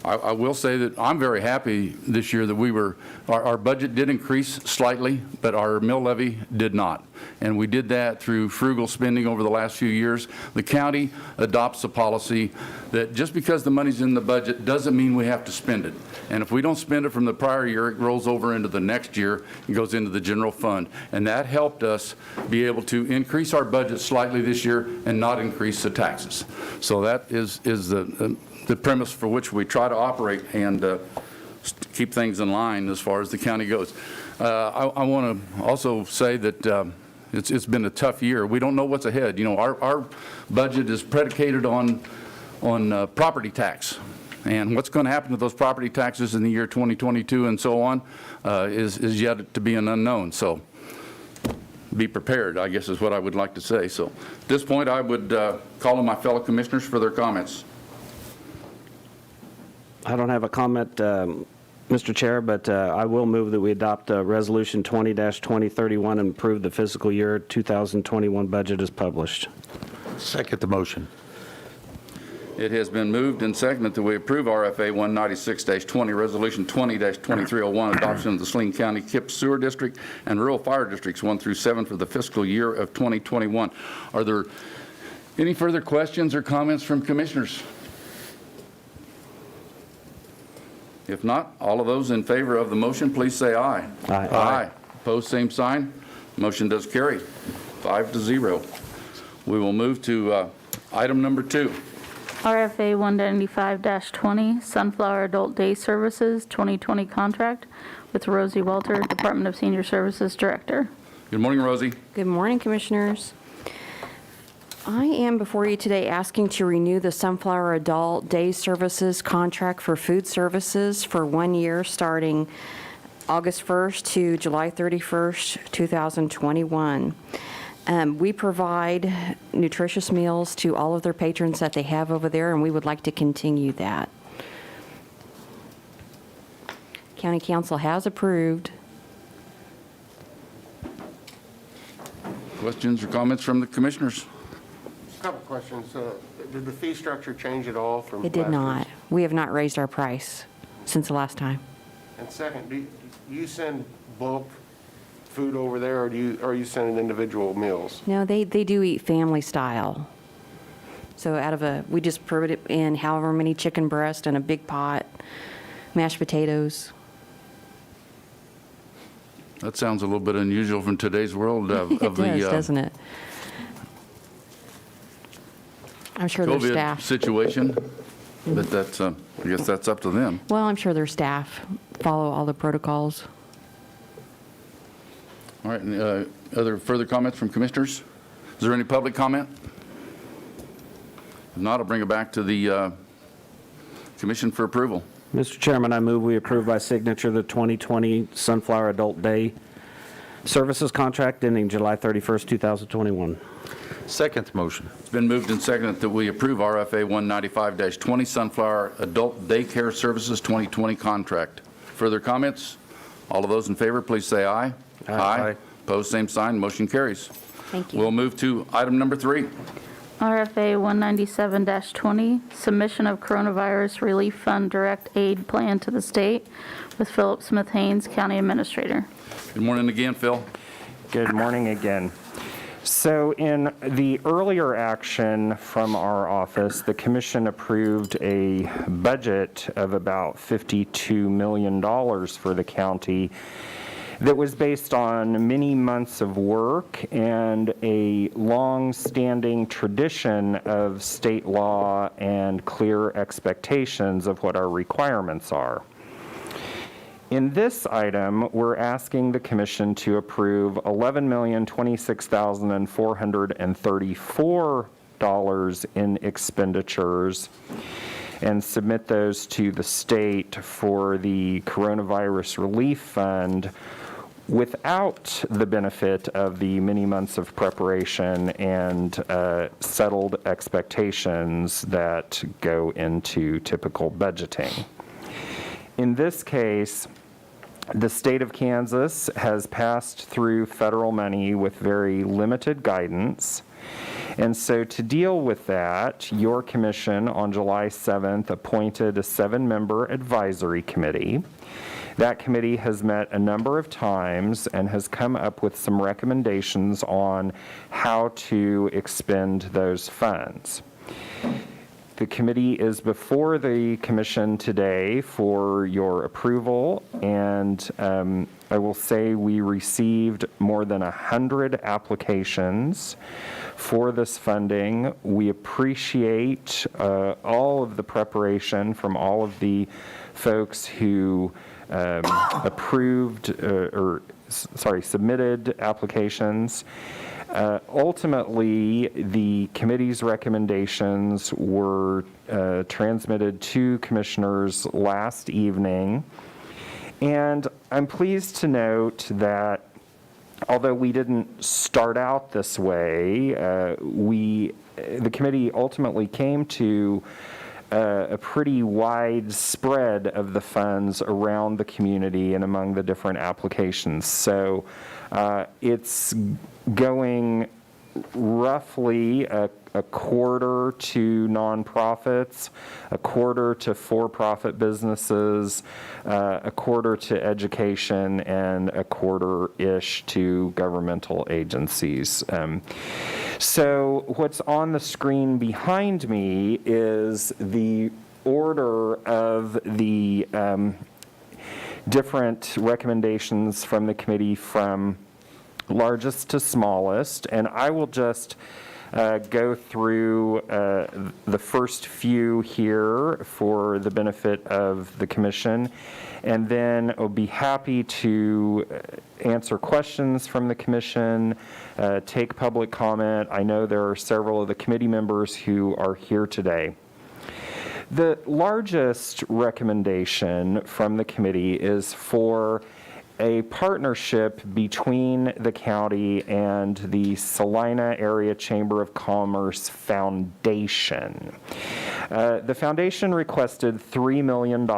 I will say that I'm very happy this year that our budget did increase slightly, but our mill levy did not. And we did that through frugal spending over the last few years. The county adopts a policy that just because the money's in the budget doesn't mean we have to spend it. And if we don't spend it from the prior year, it rolls over into the next year and goes into the general fund. And that helped us be able to increase our budget slightly this year and not increase the taxes. So that is the premise for which we try to operate and keep things in line as far as the county goes. I want to also say that it's been a tough year. We don't know what's ahead. You know, our budget is predicated on property tax. And what's going to happen to those property taxes in the year 2022 and so on is yet to be an unknown. So be prepared, I guess is what I would like to say. So at this point, I would call on my fellow commissioners for their comments. I don't have a comment, Mr. Chair, but I will move that we adopt Resolution 20-2031 and approve the fiscal year 2021 budget as published. Second the motion. It has been moved and seconded that we approve RFA 196-20, Resolution 20-2301, adoption of the Saline County KIP Sewer District and Rural Fire Districts 1 through 7 for the fiscal year of 2021. Are there any further questions or comments from commissioners? If not, all of those in favor of the motion, please say aye. Aye. Aye. Opposed, same sign. Motion does carry 5-0. We will move to item number 2. RFA 195-20, Sunflower Adult Day Services 2020 contract with Rosie Walter, Department of Senior Services Director. Good morning, Rosie. Good morning, Commissioners. I am before you today asking to renew the Sunflower Adult Day Services contract for food services for 1 year starting August 1st to July 31st, 2021. We provide nutritious meals to all of their patrons that they have over there, and we would like to continue that. County Council has approved. Questions or comments from the commissioners? A couple questions. Did the fee structure change at all from It did last not. year's? We have not raised our price since the last time. And second, do you send bulk food over there, or are you sending individual meals? No, they do eat family style. So we just put it in however many chicken breast in a big pot, mashed potatoes. That sounds a little bit unusual from today's world of It does, doesn't it? I'm sure their COVID staff, situation, but that's, I guess that's up to them. well, I'm sure their staff follow all the protocols. All right, and, other further comments from commissioners? Is there any public comment? If not, I'll bring it back to the commission for approval. Mr. Chairman, I move we approve by signature the 2020 Sunflower Adult Day Services contract ending July 31st, 2021. Second motion. It's been moved and seconded that we approve RFA 195-20 Sunflower Adult Daycare Services 2020 contract. Further comments? All of those in favor, please say aye. Aye. Opposed, same sign. Motion carries. Thank you. We'll move to item number 3. RFA 197-20, Submission of Coronavirus Relief Fund Direct Aid Plan to the State with Philip Smith Haynes, County Administrator. Good morning again, Phil. Good morning again. So in the earlier action from our office, the commission approved a budget of about $52 million for the county that was based on many months of work and a long-standing tradition of state law and clear expectations of what our requirements are. In this item, we're asking the commission to approve $11,026,434 in expenditures and submit those to the state for the Coronavirus Relief Fund without the benefit of the many months of preparation and settled expectations that go into typical budgeting. In this case, the state of Kansas has passed through federal money with very limited guidance. And so to deal with that, your commission on July 7th appointed a 7-member advisory committee. That committee has met a number of times and has come up with some recommendations on how to expend those funds. The committee is before the commission today for your approval, and I will say we received more than 100 applications for this funding. We appreciate all of the preparation from all of the folks who submitted applications. Ultimately, the committee's recommendations were transmitted to commissioners last evening, and I'm pleased to note that although we didn't start out this way, the committee ultimately came to a pretty wide spread of the funds around the community and among the different applications. So it's going roughly a quarter to nonprofits, a quarter to for-profit businesses, a quarter to education, and a quarter-ish to governmental agencies. So what's on the screen behind me is the order of the different recommendations from the committee from largest to smallest, and I will just go through the first few here for the benefit of the commission, and then I'll be happy to answer questions from the commission, take public comment. I know there are several of the committee members who are here today. The largest recommendation from the committee is for a partnership between the county and the Salina Area Chamber of Commerce Foundation. The foundation requested $3 million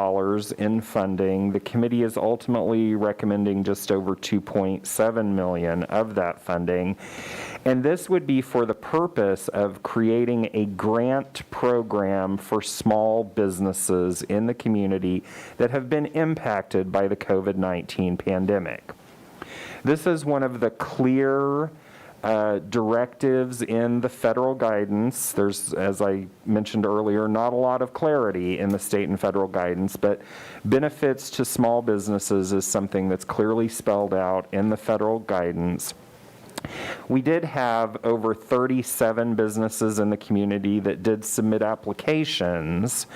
in funding. The committee is ultimately recommending just over $2.7 million of that funding. And this would be for the purpose of creating a grant program for small businesses in the community that have been impacted by the COVID-19 pandemic. This is one of the clear directives in the federal guidance. There's, as I mentioned earlier, not a lot of clarity in the state and federal guidance, but benefits to small businesses is something that's clearly spelled out in the federal guidance. We did have over 37 businesses in the community that did submit applications.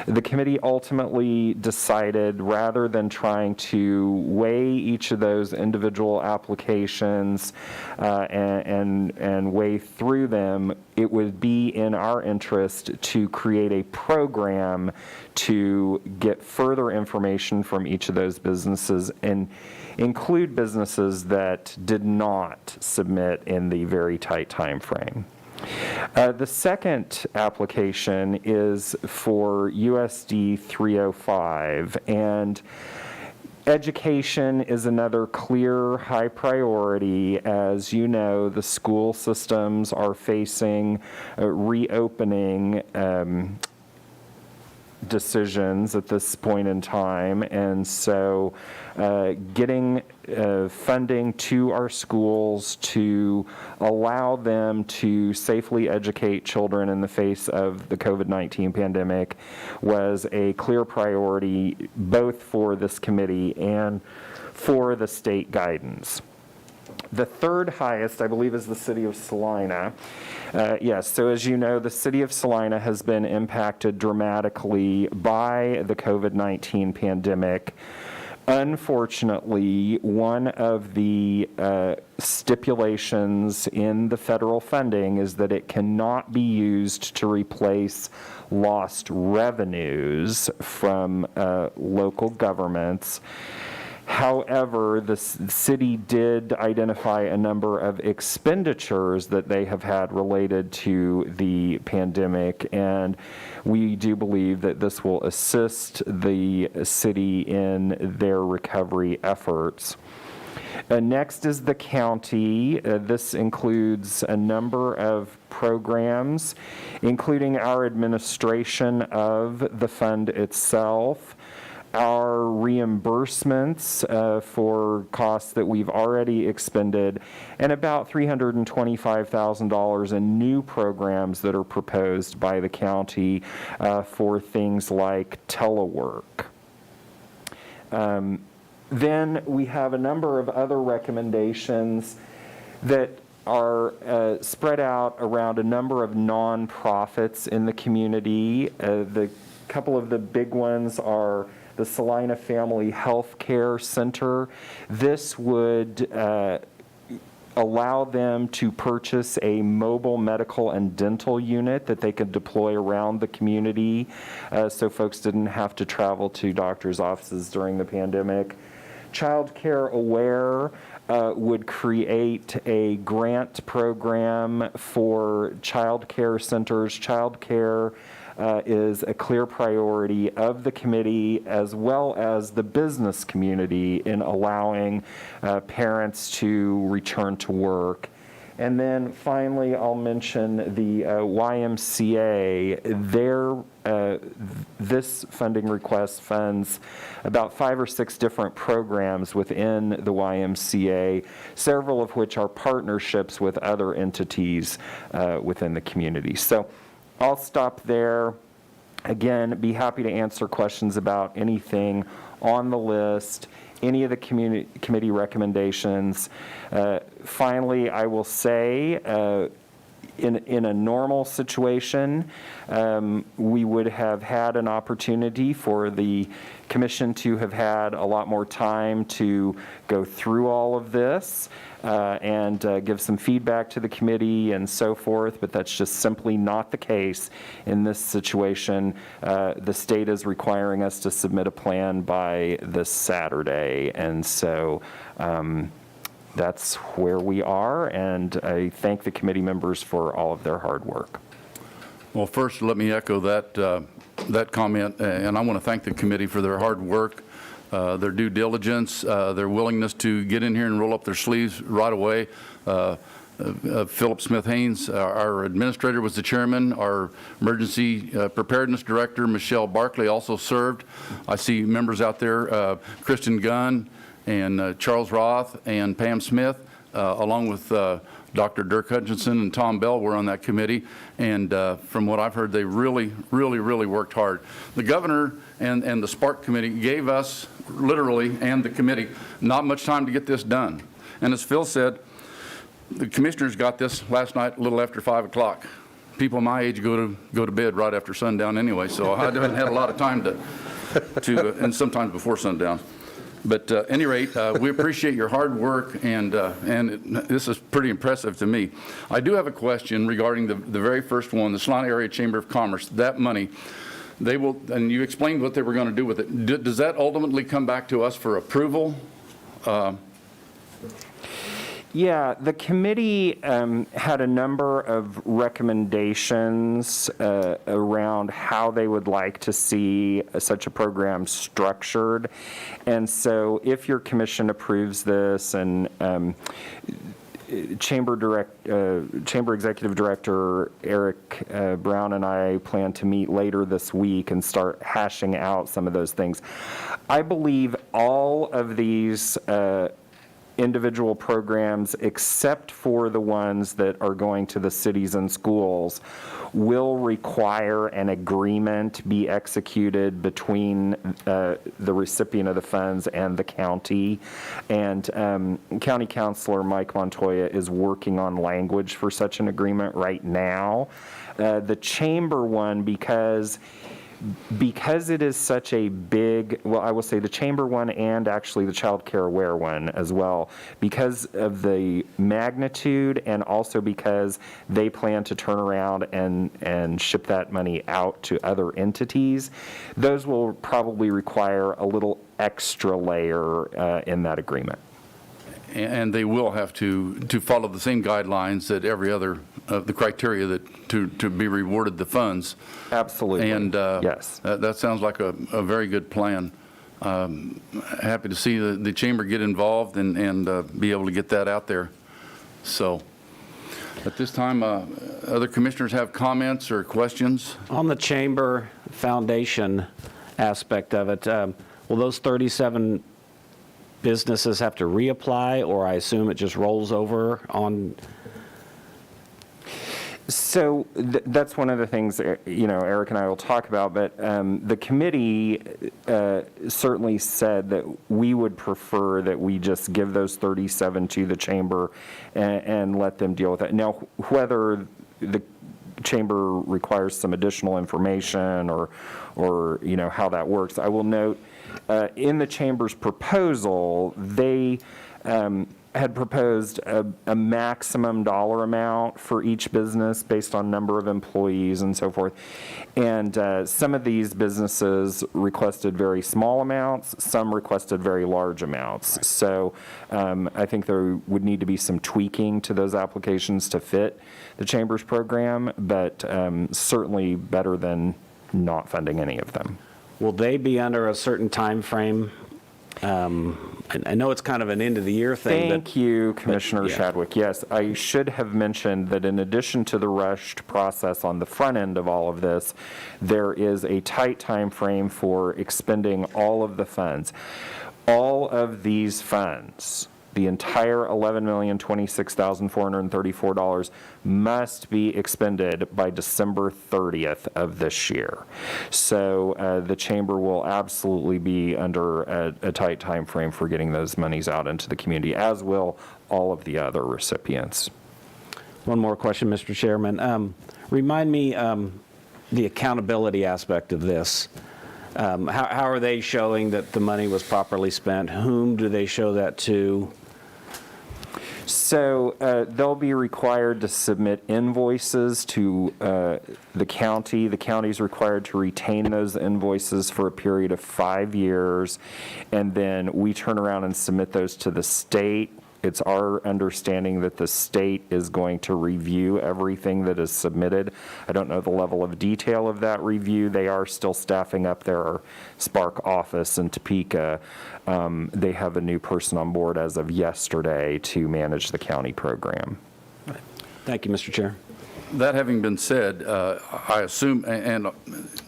The committee ultimately decided, rather than trying to weigh each of those individual applications and weigh through them, it would be in our interest to create a program to get further information from each of those businesses and include businesses that did not submit in the very tight time frame. The second application is for USD 305, and education is another clear high priority. As you know, the school systems are facing reopening decisions at this point in time, and so getting funding to our schools to allow them to safely educate children in the face of the COVID-19 pandemic was a clear priority both for this committee and for the state guidance. The third highest, I believe, is the city of Salina. Yes, so as you know, the city of Salina has been impacted dramatically by the COVID-19 pandemic. Unfortunately, one of the stipulations in the federal funding is that it cannot be used to replace lost revenues from local governments. However, the city did identify a number of expenditures that they have had related to the pandemic, and we do believe that this will assist the city in their recovery efforts. Next is the county. This includes a number of programs, including our administration of the fund itself, our reimbursements for costs that we've already expended, and about $325,000 in new programs that are proposed by the county for things like telework. Then we have a number of other recommendations that are spread out around a number of nonprofits in the community. The couple of the big ones are the Salina Family Health Care Center. This would allow them to purchase a mobile medical and dental unit that they could deploy around the community so folks didn't have to travel to doctors' offices during the pandemic. Child Care Aware would create a grant program for child care centers. Child care is a clear priority of the committee as well as the business community in allowing parents to return to work. And then finally, I'll mention the YMCA. This funding request funds about 5 or 6 different programs within the YMCA, several of which are partnerships with other entities within the community. So I'll stop there. Again, be happy to answer questions about anything on the list, any of the committee recommendations. Finally, I will say in a normal situation, we would have had an opportunity for the commission to have had a lot more time to go through all of this and give some feedback to the committee and so forth, but that's just simply not the case in this situation. The state is requiring us to submit a plan by this Saturday, and so that's where we are, and I thank the committee members for all of their hard work. Well, first, let me echo that comment, and I want to thank the committee for their hard work, their due diligence, their willingness to get in here and roll up their sleeves right away. Philip Smith-Haynes, our administrator, was the chairman. Our emergency preparedness director, Michelle Barkley, also served. I see members out there, Kristen Gunn and Charles Roth and Pam Smith, along with Dr. Dirk Hutchinson and Tom Bell were on that committee, and from what I've heard, they really worked hard. The governor and the Spark committee gave us, literally, and the committee, not much time to get this done. And as Phil said, the commissioners got this last night a little after 5 o'clock. People my age go to bed right after sundown anyway, so I haven't had a lot of time to and sometimes before sundown. But at any rate, we appreciate your hard work, and this is pretty impressive to me. I do have a question regarding the very first one, the Salina Area Chamber of Commerce. That money, they will, and you explained what they were going to do with it. Does that ultimately come back to us for approval? Yeah, the committee had a number of recommendations around how they would like to see such a program structured. And so if your commission approves this, and Chamber Executive Director Eric Brown and I plan to meet later this week and start hashing out some of those things. I believe all of these individual programs, except for the ones that are going to the cities and schools, will require an agreement be executed between the recipient of the funds and the county. And County Councilor Mike Montoya is working on language for such an agreement right now. The chamber one, because it is such a big, well, I will say the chamber one and actually the child care aware one as well, because of the magnitude and also because they plan to turn around and ship that money out to other entities, those will probably require a little extra layer in that agreement. And they will have to follow the same guidelines that every other the criteria that to be rewarded the funds. Absolutely. And yes, that sounds like a very good plan. Happy to see the chamber get involved and be able to get that out there. So at this time, other commissioners have comments or questions? On the Chamber Foundation aspect of it, will those 37 businesses have to reapply, or I assume it just rolls over on? So that's one of the things, Eric and I will talk about, but the committee certainly said that we would prefer that we just give those 37 to the chamber and let them deal with it. Now, whether the chamber requires some additional information or how that works, I will note in the chamber's proposal, they had proposed a maximum dollar amount for each business based on number of employees and so forth. And some of these businesses requested very small amounts, some requested very large amounts. Right. So I think there would need to be some tweaking to those applications to fit the chamber's program, but certainly better than not funding any of them. Will they be under a certain time frame? I know it's kind of an end of the year thing. Thank you, Commissioner Shadwick. Yes, I should have mentioned that in addition to the rushed process on the front end of all of this, there is a tight time frame for expending all of the funds. All of these funds, the entire $11,026,434 must be expended by December 30th of this year. So the chamber will absolutely be under a tight time frame for getting those monies out into the community, as will all of the other recipients. One more question, Mr. Chairman. Remind me the accountability aspect of this. How are they showing that the money was properly spent? Whom do they show that to? So they'll be required to submit invoices to the county. The county's required to retain those invoices for a period of 5 years, and then we turn around and submit those to the state. It's our understanding that the state is going to review everything that is submitted. I don't know the level of detail of that review. They are still staffing up their Spark office in Topeka. They have a new person on board as of yesterday to manage the county program. Thank you, Mr. Chair. That having been said, I assume, and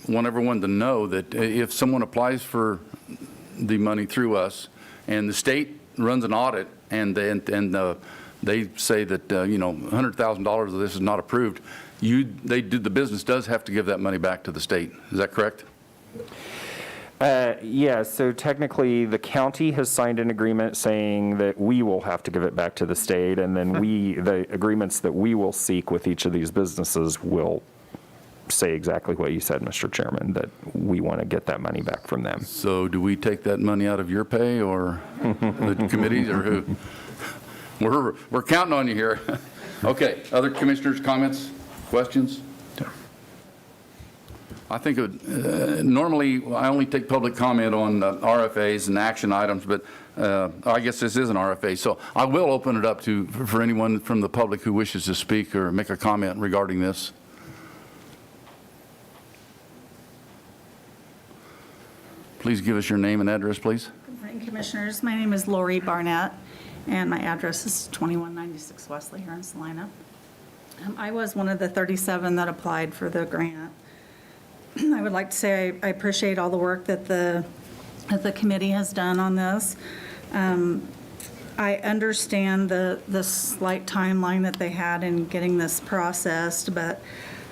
want everyone to know that if someone applies for the money through us and the state runs an audit and they say that, $100,000 of this is not approved, the business does have to give that money back to the state. Is that correct? Yeah, so technically, the county has signed an agreement saying that we will have to give it back to the state, and then the agreements that we will seek with each of these businesses will say exactly what you said, Mr. Chairman, that we want to get that money back from them. So do we take that money out of your pay or the committees or who? We're counting on you here. Okay, other commissioners' comments, questions? I think normally I only take public comment on RFAs and action items, but I guess this is an RFA. So I will open it up for anyone from the public who wishes to speak or make a comment regarding this. Please give us your name and address, please. Good morning, Commissioners. My name is Lori Barnett, and my address is 2196 Wesley here in Salina. I was one of the 37 that applied for the grant. I would like to say I appreciate all the work that the committee has done on this. I understand the slight timeline that they had in getting this processed, but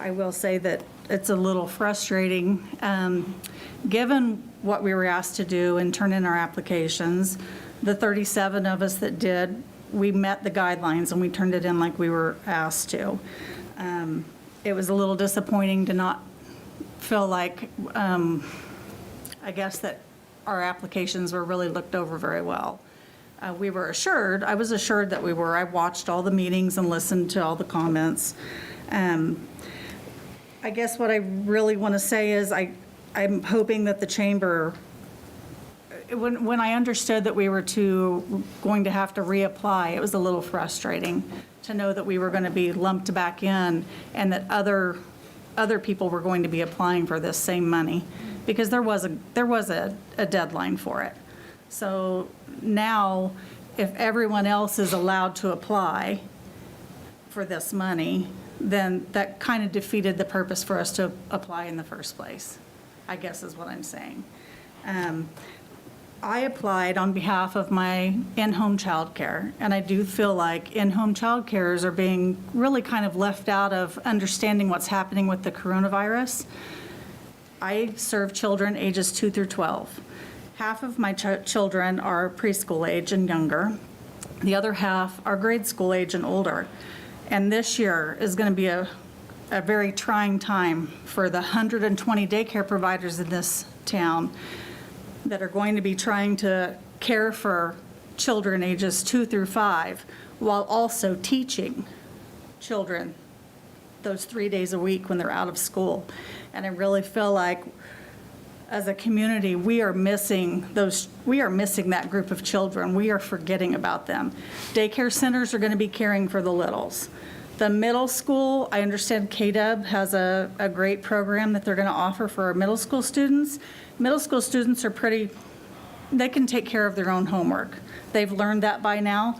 I will say that it's a little frustrating. Given what we were asked to do and turn in our applications, the 37 of us that did, we met the guidelines and we turned it in like we were asked to. It was a little disappointing to not feel like, I guess, that our applications were really looked over very well. I was assured that we were. I watched all the meetings and listened to all the comments. I guess what I really want to say is I'm hoping that the chamber, when I understood that we were going to have to reapply, it was a little frustrating to know that we were going to be lumped back in and that other people were going to be applying for this same money, because there was a deadline for it. So now, if everyone else is allowed to apply for this money, then that kind of defeated the purpose for us to apply in the first place, I guess is what I'm saying. I applied on behalf of my in-home childcare, and I do feel like in-home childcares are being really kind of left out of understanding what's happening with the coronavirus. I serve children ages 2 through 12. Half of my children are preschool age and younger. The other half are grade school age and older. And this year is going to be a very trying time for the 120 daycare providers in this town that are going to be trying to care for children ages 2 through 5 while also teaching children those 3 days a week when they're out of school. And I really feel like as a community, we are missing that group of children. We are forgetting about them. Daycare centers are going to be caring for the littles. The middle school, I understand KW has a great program that they're going to offer for our middle school students. Middle school students they can take care of their own homework. They've learned that by now.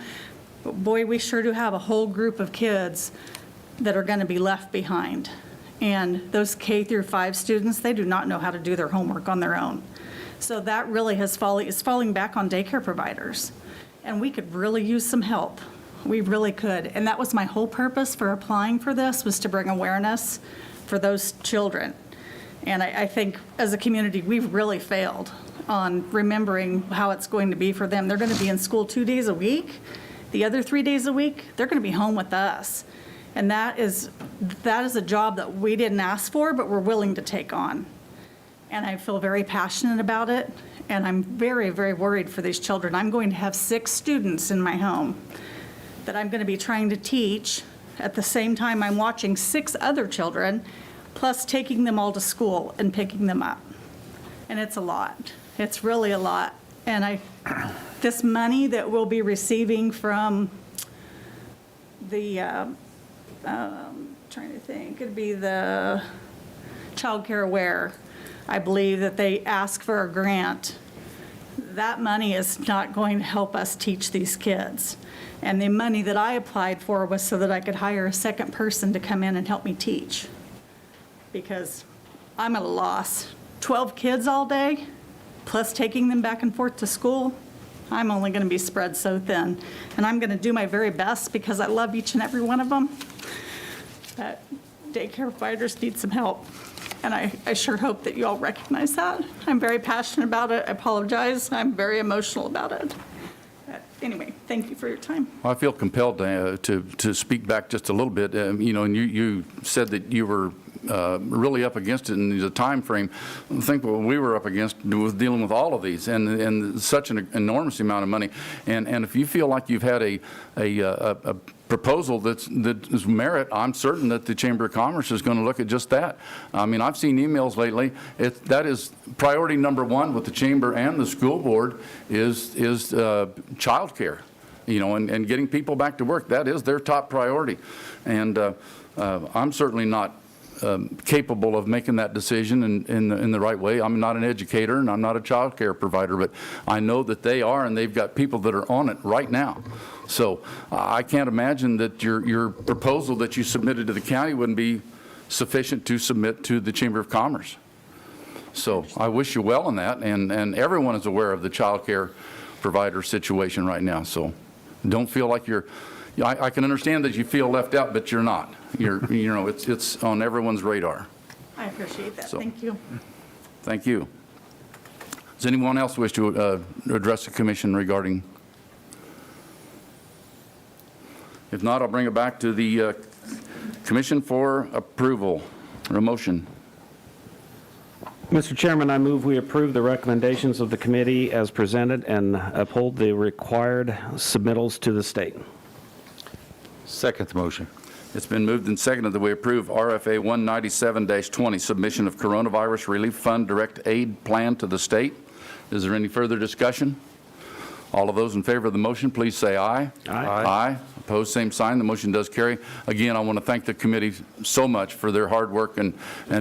But boy, we sure do have a whole group of kids that are going to be left behind. And those K through 5 students, they do not know how to do their homework on their own. So that really is falling back on daycare providers. And we could really use some help. We really could. And that was my whole purpose for applying for this, was to bring awareness for those children. And I think as a community, we've really failed on remembering how it's going to be for them. They're going to be in school 2 days a week. The other 3 days a week, they're going to be home with us. And that is a job that we didn't ask for, but we're willing to take on. And I feel very passionate about it, and I'm very, very worried for these children. I'm going to have 6 students in my home that I'm going to be trying to teach at the same time I'm watching 6 other children, plus taking them all to school and picking them up. And it's a lot. It's really a lot. And this money that we'll be receiving from the, trying to think, it'd be the Child Care Aware. I believe that they ask for a grant. That money is not going to help us teach these kids. And the money that I applied for was so that I could hire a second person to come in and help me teach. Because I'm at a loss. 12 kids all day, plus taking them back and forth to school, I'm only going to be spread so thin. And I'm going to do my very best because I love each and every one of them. But daycare providers need some help. And I sure hope that you all recognize that. I'm very passionate about it. I apologize. I'm very emotional about it. But anyway, thank you for your time. I feel compelled to speak back just a little bit. You know, and you said that you were really up against it in the time frame. I think what we were up against was dealing with all of these and such an enormous amount of money. And if you feel like you've had a proposal that is merit, I'm certain that the Chamber of Commerce is going to look at just that. I mean, I've seen emails lately. That is priority number 1 with the Chamber and the school board is child care, you know, and getting people back to work. That is their top priority. And I'm certainly not capable of making that decision in the right way. I'm not an educator and I'm not a child care provider, but I know that they are, and they've got people that are on it right now. So I can't imagine that your proposal that you submitted to the county wouldn't be sufficient to submit to the Chamber of Commerce. So I wish you well in that, and everyone is aware of the child care provider situation right now. So don't feel like I can understand that you feel left out, but you're not. You know, it's on everyone's radar. I appreciate that. So, thank you. Thank you. Does anyone else wish to address the commission regarding? If not, I'll bring it back to the commission for approval or a motion. Mr. Chairman, I move we approve the recommendations of the committee as presented and uphold the required submittals to the state. Second the motion. It's been moved and seconded that we approve RFA 197-20, submission of Coronavirus Relief Fund Direct Aid Plan to the state. Is there any further discussion? All of those in favor of the motion, please say aye. Aye. Aye. Opposed, same sign. The motion does carry. Again, I want to thank the committee so much for their hard work and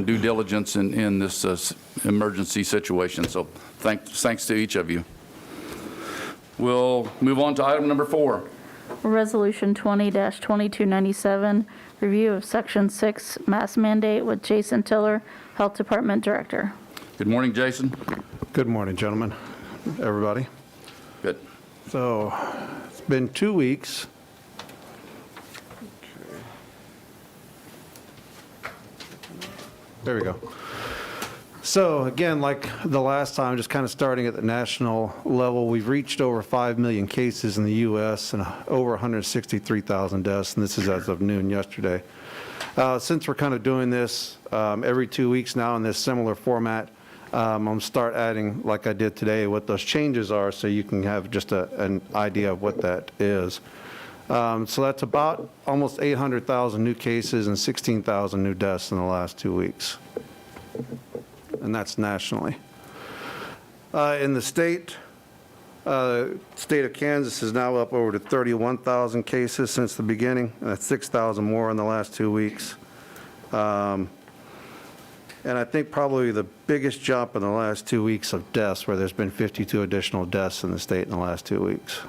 due diligence in this emergency situation. So thanks to each of you. We'll move on to item number 4. Resolution 20-2297, review of Section 6 mask mandate with Jason Tiller, Health Department Director. Good morning, Jason. Good morning, gentlemen, everybody. Good. So it's been 2 weeks. There we go. So again, like the last time, just kind of starting at the national level, we've reached over 5 million cases in the U.S. and over 163,000 deaths, and this is as of noon yesterday. Since we're kind of doing this every 2 weeks now in this similar format, I'm going to start adding, like I did today, what those changes are so you can have just an idea of what that is. So that's about almost 800,000 new cases and 16,000 new deaths in the last 2 weeks. And that's nationally. In the state of Kansas is now up over to 31,000 cases since the beginning. That's 6,000 more in the last 2 weeks. And I think probably the biggest jump in the last 2 weeks of deaths, where there's been 52 additional deaths in the state in the last 2 weeks.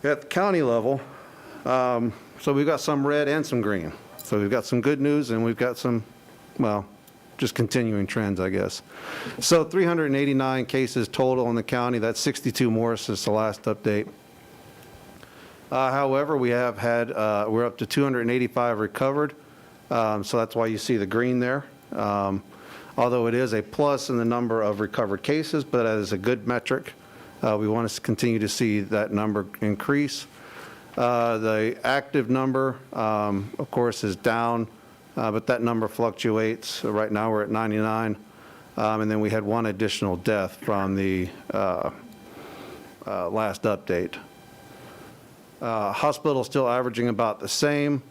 At the county level, so we've got some red and some green. So we've got some good news and we've got some, well, just continuing trends, I guess. So 389 cases total in the county. That's 62 more since the last update. However, we have had, we're up to 285 recovered. So that's why you see the green there. Although it is a plus in the number of recovered cases, but that is a good metric. We want to continue to see that number increase. The active number, of course, is down, but that number fluctuates. So right now, we're at 99. And then we had one additional death from the last update. Hospital still averaging about the same.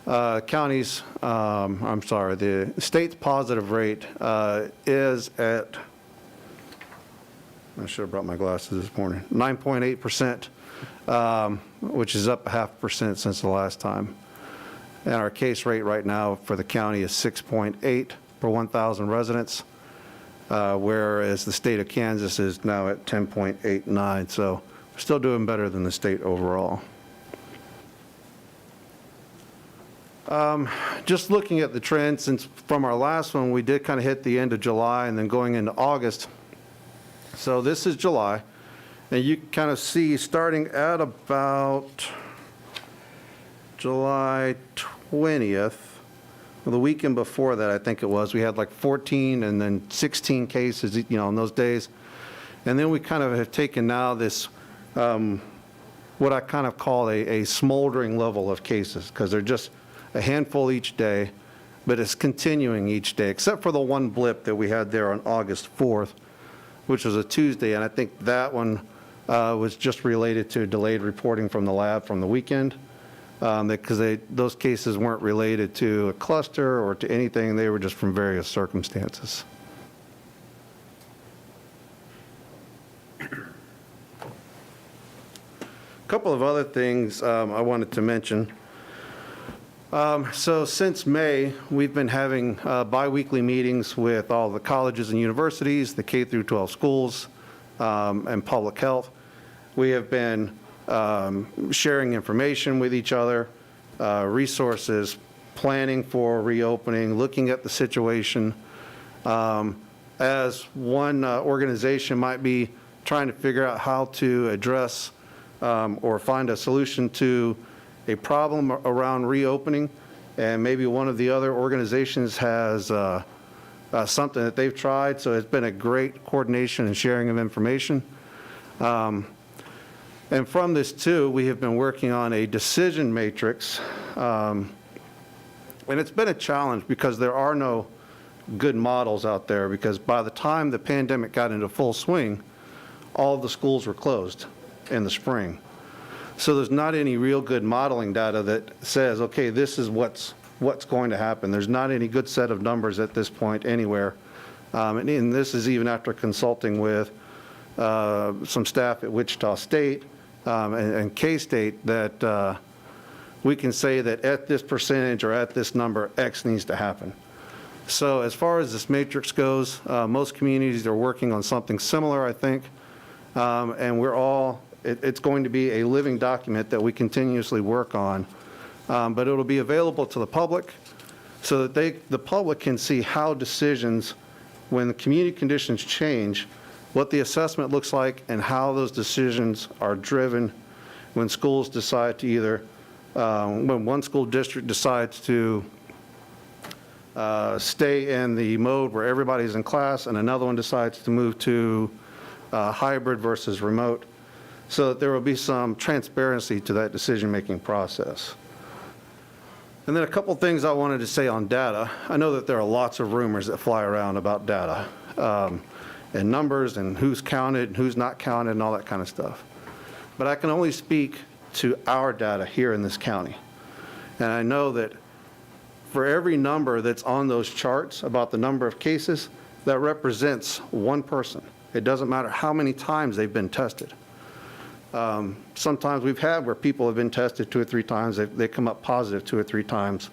Counties, the state's positive rate is at, I should have brought my glasses this morning, 9.8%, which is up 0.5% since the last time. And our case rate right now for the county is 6.8 per 1,000 residents, whereas the state of Kansas is now at 10.89. So we're still doing better than the state overall. Just looking at the trend, since from our last one, we did kind of hit the end of July and then going into August. So this is July, and you kind of see starting at about July 20th, well, the weekend before that, I think it was, we had like 14 and then 16 cases, in those days. And then we kind of have taken now this, what I kind of call a smoldering level of cases, because they're just a handful each day, but it's continuing each day, except for the one blip that we had there on August 4th, which was a Tuesday, and I think that one was just related to delayed reporting from the lab from the weekend, because those cases weren't related to a cluster or to anything, they were just from various circumstances. A couple of other things I wanted to mention. So since May, we've been having biweekly meetings with all the colleges and universities, the K through 12 schools, and public health. We have been sharing information with each other, resources, planning for reopening, looking at the situation. As one organization might be trying to figure out how to address or find a solution to a problem around reopening, and maybe one of the other organizations has something that they've tried, so it's been a great coordination and sharing of information. And from this too, we have been working on a decision matrix, and it's been a challenge because there are no good models out there, because by the time the pandemic got into full swing, all of the schools were closed in the spring. So there's not any real good modeling data that says, okay, this is what's going to happen. There's not any good set of numbers at this point anywhere. And this is even after consulting with some staff at Wichita State and K-State, that we can say that at this percentage or at this number, X needs to happen. So as far as this matrix goes, most communities are working on something similar, I think. And we're all, it's going to be a living document that we continuously work on, but it'll be available to the public so that the public can see how decisions, when the community conditions change, what the assessment looks like and how those decisions are driven when schools decide to either, when one school district decides to stay in the mode where everybody's in class and another one decides to move to hybrid versus remote, so that there will be some transparency to that decision-making process. And then a couple things I wanted to say on data. I know that there are lots of rumors that fly around about data and numbers and who's counted and who's not counted and all that kind of stuff. But I can only speak to our data here in this county. And I know that for every number that's on those charts about the number of cases, that represents one person. It doesn't matter how many times they've been tested. Sometimes we've had where people have been tested 2 or 3 times, they come up positive 2 or 3 times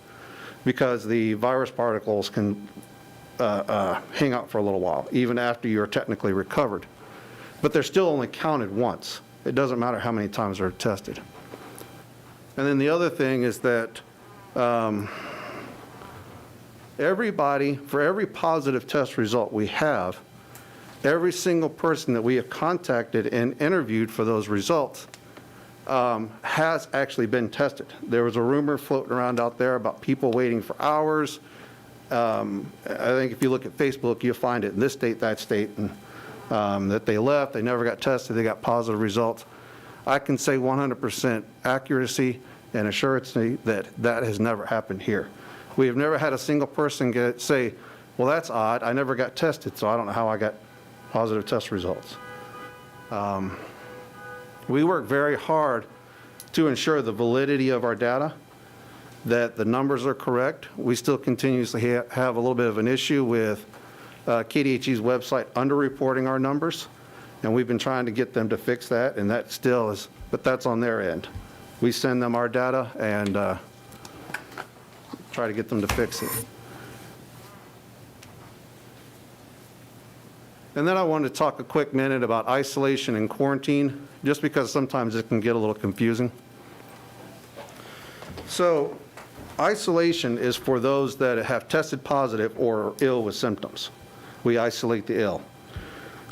because the virus particles can hang out for a little while, even after you're technically recovered. But they're still only counted once. It doesn't matter how many times they're tested. And then the other thing is that everybody, for every positive test result we have, every single person that we have contacted and interviewed for those results has actually been tested. There was a rumor floating around out there about people waiting for hours. I think if you look at Facebook, you'll find it in this state, that state, and that they left, they never got tested, they got positive results. I can say 100% accuracy and assurance that that has never happened here. We have never had a single person say, well, that's odd, I never got tested, so I don't know how I got positive test results. We work very hard to ensure the validity of our data, that the numbers are correct. We still continuously have a little bit of an issue with KDHE's website underreporting our numbers, and we've been trying to get them to fix that, and that still is, but that's on their end. We send them our data and try to get them to fix it. And then I wanted to talk a quick minute about isolation and quarantine, just because sometimes it can get a little confusing. So isolation is for those that have tested positive or are ill with symptoms. We isolate the ill.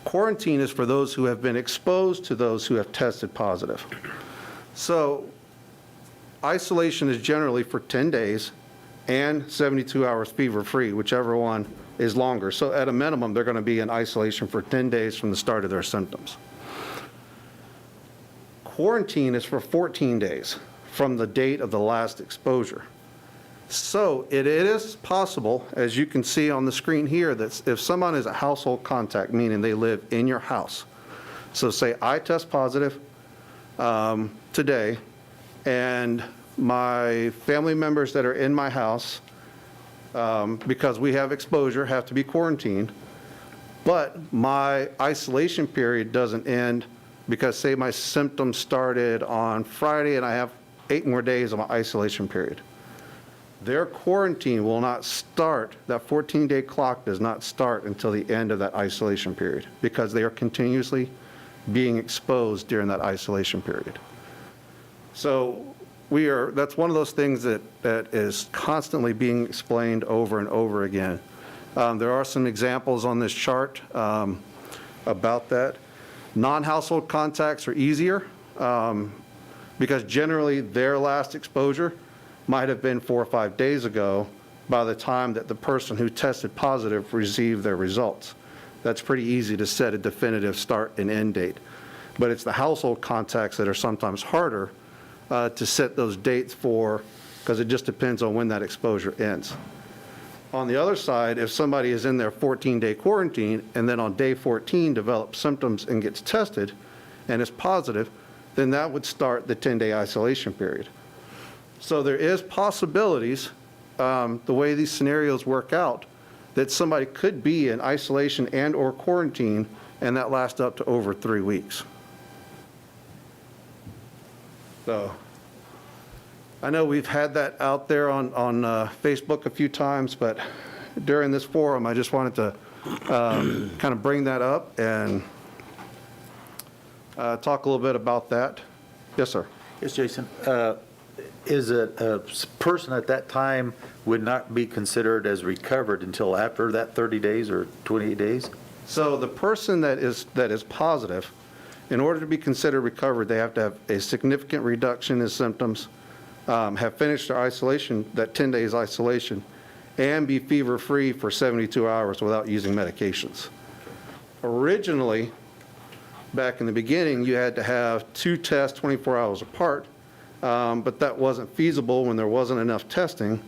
Quarantine is for those who have been exposed to those who have tested positive. So isolation is generally for 10 days and 72 hours fever-free, whichever one is longer. So at a minimum, they're going to be in isolation for 10 days from the start of their symptoms. Quarantine is for 14 days from the date of the last exposure. So it is possible, as you can see on the screen here, that if someone is a household contact, meaning they live in your house, so say I test positive today, and my family members that are in my house, because we have exposure, have to be quarantined, but my isolation period doesn't end because, say, my symptoms started on Friday and I have 8 more days of my isolation period. Their quarantine will not start, that 14-day clock does not start until the end of that isolation period, because they are continuously being exposed during that isolation period. So that's one of those things that is constantly being explained over and over again. There are some examples on this chart about that. Non-household contacts are easier because generally their last exposure might have been 4 or 5 days ago by the time that the person who tested positive received their results. That's pretty easy to set a definitive start and end date. But it's the household contacts that are sometimes harder to set those dates for, because it just depends on when that exposure ends. On the other side, if somebody is in their 14-day quarantine and then on day 14 develops symptoms and gets tested and is positive, then that would start the 10-day isolation period. So there is possibilities, the way these scenarios work out, that somebody could be in isolation and or quarantine, and that lasts up to over 3 weeks. So I know we've had that out there on Facebook a few times, but during this forum, I just wanted to kind of bring that up and talk a little bit about that. Yes, sir. Yes, Jason. Is it a person at that time would not be considered as recovered until after that 30 days or 28 days? So the person that is positive, in order to be considered recovered, they have to have a significant reduction in symptoms, have finished their isolation, that 10 days isolation, and be fever-free for 72 hours without using medications. Originally, back in the beginning, you had to have 2 tests 24 hours apart, but that wasn't feasible when there wasn't enough testing.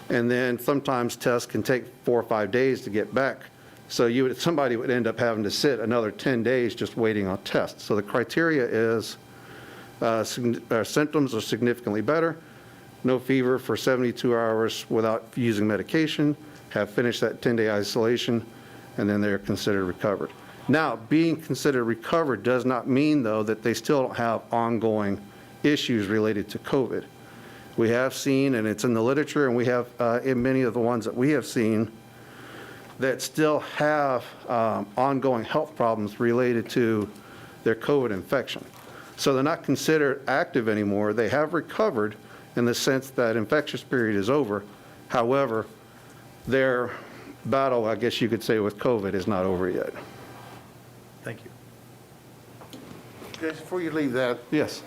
And then sometimes tests can take 4 or 5 days to get back. So somebody would end up having to sit another 10 days just waiting on tests. So the criteria is symptoms are significantly better, no fever for 72 hours without using medication, have finished that 10-day isolation, and then they're considered recovered. Now, being considered recovered does not mean, though, that they still don't have ongoing issues related to COVID. We have seen, and it's in the literature, and we have in many of the ones that we have seen, that still have ongoing health problems related to their COVID infection. So they're not considered active anymore. They have recovered in the sense that infectious period is over. However, their battle, I guess you could say, with COVID is not over yet. Thank you. Just before you leave that, Yes.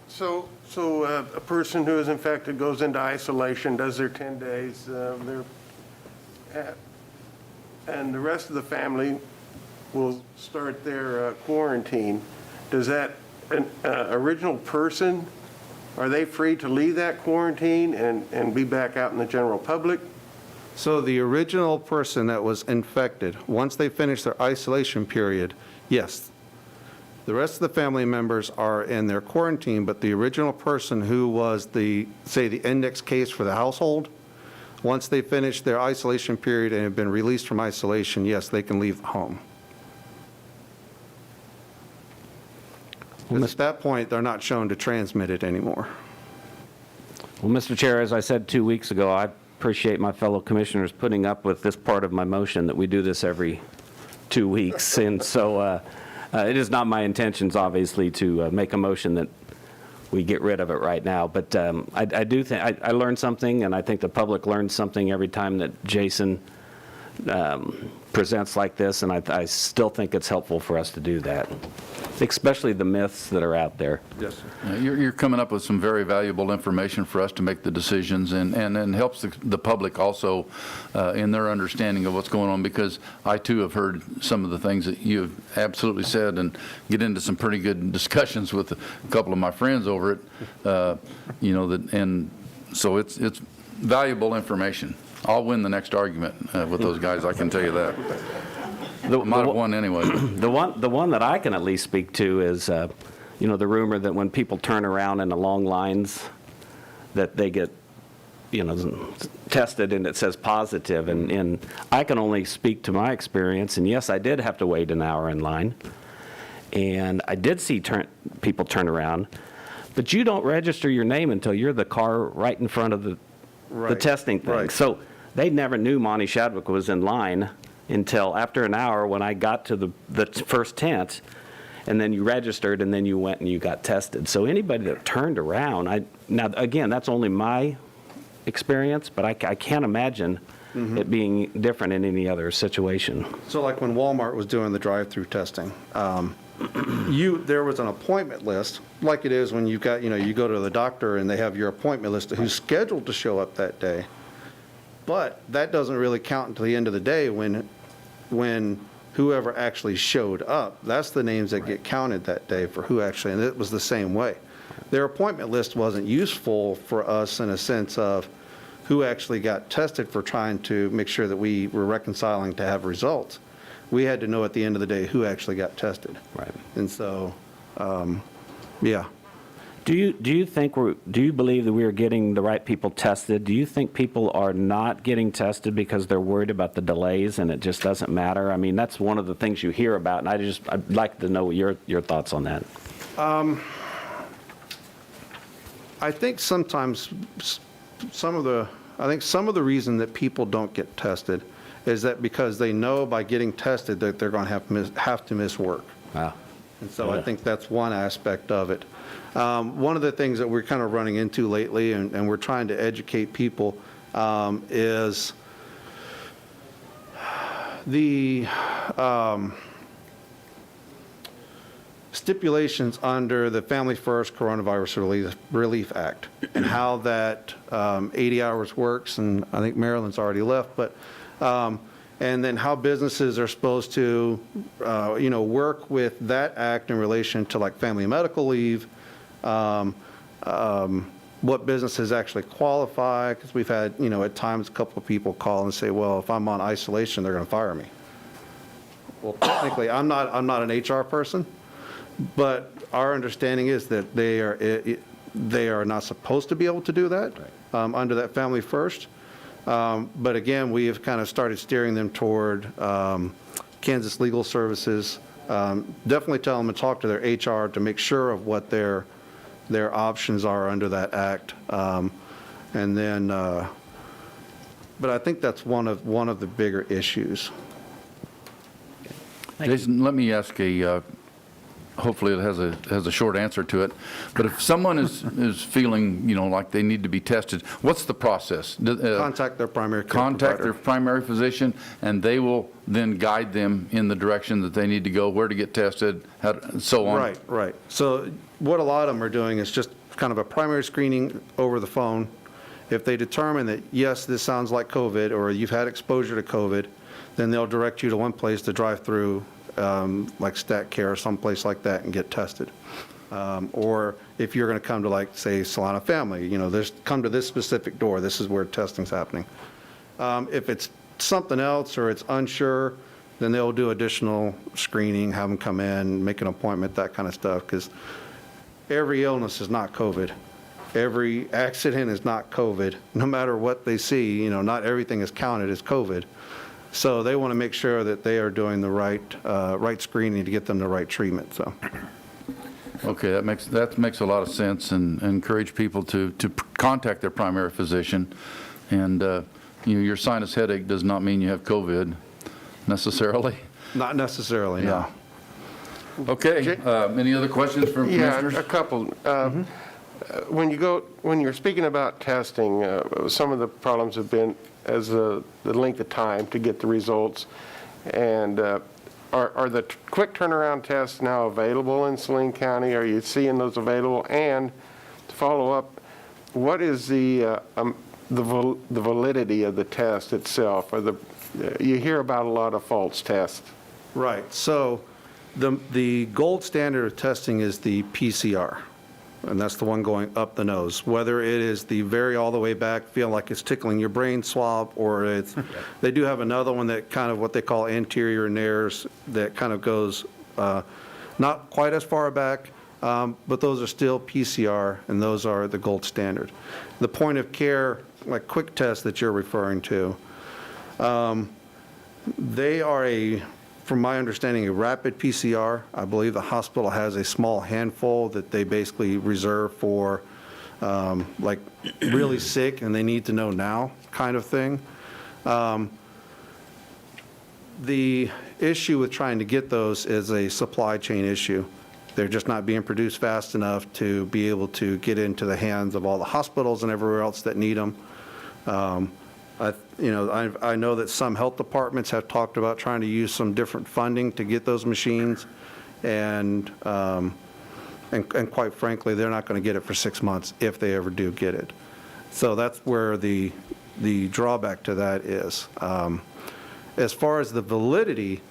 so a person who is infected goes into isolation, does their 10 days, and the rest of the family we'll start their quarantine, does that original person, are they free to leave that quarantine and be back out in the general public? So the original person that was infected, once they finish their isolation period, yes. The rest of the family members are in their quarantine, but the original person who was the index case for the household, once they finish their isolation period and have been released from isolation, yes, they can leave the home. At that point, they're not shown to transmit it anymore. Well, Mr. Chair, as I said 2 weeks ago, I appreciate my fellow commissioners putting up with this part of my motion that we do this every 2 weeks. And so it is not my intentions, obviously, to make a motion that we get rid of it right now. But I do think, I learned something, and I think the public learns something every time that Jason presents like this, and I still think it's helpful for us to do that, especially the myths that are out there. Yes, sir. You're coming up with some very valuable information for us to make the decisions, and helps the public also in their understanding of what's going on, because I too have heard some of the things that you've absolutely said, and get into some pretty good discussions with a couple of my friends over it, and so it's valuable information. I'll win the next argument with those guys, I can tell you that. Might have won anyway. The one that I can at least speak to is, the rumor that when people turn around in the long lines, that they get, tested and it says positive. And I can only speak to my experience. And yes, I did have to wait an hour in line. And I did see people turn around. But you don't register your name until you're the car right in front of the testing thing. Right. So they never knew Monty Shadwick was in line until after an hour when I got to the first tent, and then you registered, and then you went and you got tested. So anybody that turned around, now again, that's only my experience, but I can't imagine it being different in any other situation. So like when Walmart was doing the drive-through testing, there was an appointment list, like it is when you go to the doctor and they have your appointment list of who's scheduled to show up that day. But that doesn't really count until the end of the day when whoever actually showed up, that's the names that get counted that day for who actually, and it was the same way. Their appointment list wasn't useful for us in a sense of who actually got tested for trying to make sure that we were reconciling to have results. We had to know at the end of the day who actually got tested. Right. And so, yeah. Do you believe that we are getting the right people tested? Do you think people are not getting tested because they're worried about the delays and it just doesn't matter? I mean, that's one of the things you hear about, and I'd like to know your thoughts on that. I think sometimes some of the reason that people don't get tested is that because they know by getting tested that they're going to have to miss work. Wow. And so I think that's one aspect of it. One of the things that we're kind of running into lately, and we're trying to educate people, is the stipulations under the Family First Coronavirus Relief Act, and how that 80 hours works, and I think Maryland's already left, but and then how businesses are supposed to, work with that act in relation to like family medical leave, what businesses actually qualify, because we've had, at times a couple of people call and say, well, if I'm on isolation, they're going to fire me. Well, technically, I'm not an HR person, but our understanding is that they are not supposed to be able to do that under that Family First. But again, we have kind of started steering them toward Kansas Legal Services. Definitely tell them to talk to their HR to make sure of what their options are under that act. And then, but I think that's one of the bigger issues. Jason, let me ask hopefully it has a short answer to it, but if someone is feeling, like they need to be tested, what's the process? Contact their primary care Contact provider. their primary physician, and they will then guide them in the direction that they need to go, where to get tested, so on. Right. So what a lot of them are doing is just kind of a primary screening over the phone. If they determine that, yes, this sounds like COVID, or you've had exposure to COVID, then they'll direct you to one place to drive through like Stat Care or someplace like that and get tested. Or if you're going to come to, like, say, Salina Family, come to this specific door, this is where testing's happening. If it's something else or it's unsure, then they'll do additional screening, have them come in, make an appointment, that kind of stuff, because every illness is not COVID. Every accident is not COVID. No matter what they see, not everything is counted as COVID. So they want to make sure that they are doing the right screening to get them the right treatment, so. Okay, that makes a lot of sense, and encourage people to contact their primary physician. And your sinus headache does not mean you have COVID necessarily. Not necessarily, no. Yeah. Okay, any other questions from commissioners? Yeah, a couple. When you're speaking about testing, some of the problems have been as the length of time to get the results. And are the quick turnaround tests now available in Saline County? Are you seeing those available? And to follow up, what is the validity of the test itself? You hear about a lot of false tests. Right. So the gold standard of testing is the PCR, and that's the one going up the nose. Whether it is the very all the way back, feel like it's tickling your brain swab, or they do have another one that kind of what they call anterior nares that kind of goes not quite as far back, but those are still PCR, and those are the gold standard. The point of care, like quick tests that you're referring to, they are from my understanding, a rapid PCR. I believe the hospital has a small handful that they basically reserve for like really sick and they need to know now kind of thing. The issue with trying to get those is a supply chain issue. They're just not being produced fast enough to be able to get into the hands of all the hospitals and everywhere else that need them. I know that some health departments have talked about trying to use some different funding to get those machines, and quite frankly, they're not going to get it for 6 months if they ever do get it. So that's where the drawback to that is. As far as the validity,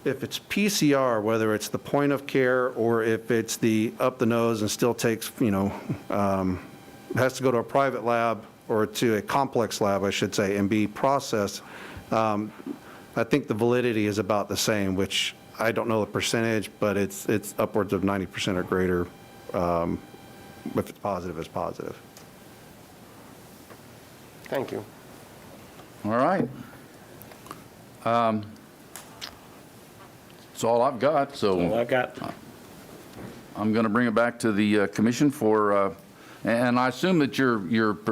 if it's PCR, whether it's the point of care or if it's the up the nose and still takes, has to go to a private lab or to a complex lab, I should say, and be processed, I think the validity is about the same, which I don't know the percentage, but it's upwards of 90% or greater. If it's positive, it's positive. Thank you. All right. That's all I've got, so. I've got. I'm going to bring it back to the commission for, and I assume that your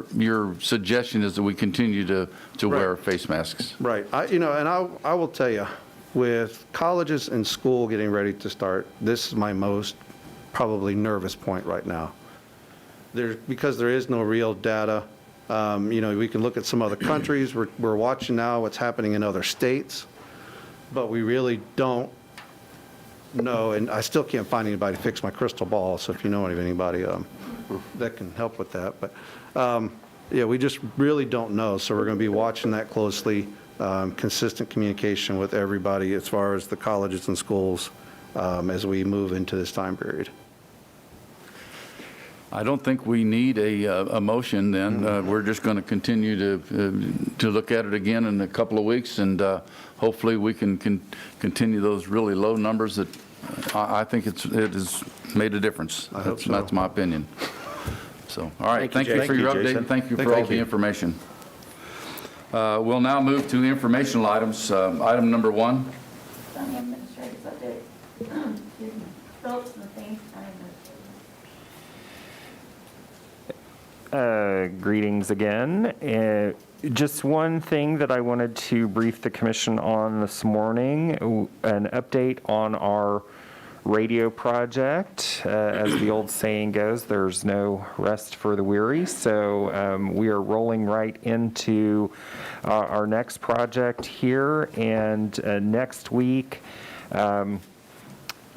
suggestion is that we continue to wear face masks. Right. I will tell you, with colleges and school getting ready to start, this is my most probably nervous point right now. Because there is no real data. We can look at some other countries. We're watching now what's happening in other states, but we really don't know, and I still can't find anybody to fix my crystal ball, so if you know of anybody that can help with that. But we just really don't know, so we're going to be watching that closely, consistent communication with everybody as far as the colleges and schools as we move into this time period. I don't think we need a motion then. We're just going to continue to look at it again in a couple of weeks, and hopefully we can continue those really low numbers that I think it has made a difference. I hope so. That's my opinion. So, all right, thank you for your update, and thank you for all the information. We'll now move to informational items. Item number 1. County administrator's update. Phillips and the thing. Greetings again. Just one thing that I wanted to brief the commission on this morning, an update on our radio project. As the old saying goes, there's no rest for the weary. So we are rolling right into our next project here, and next week,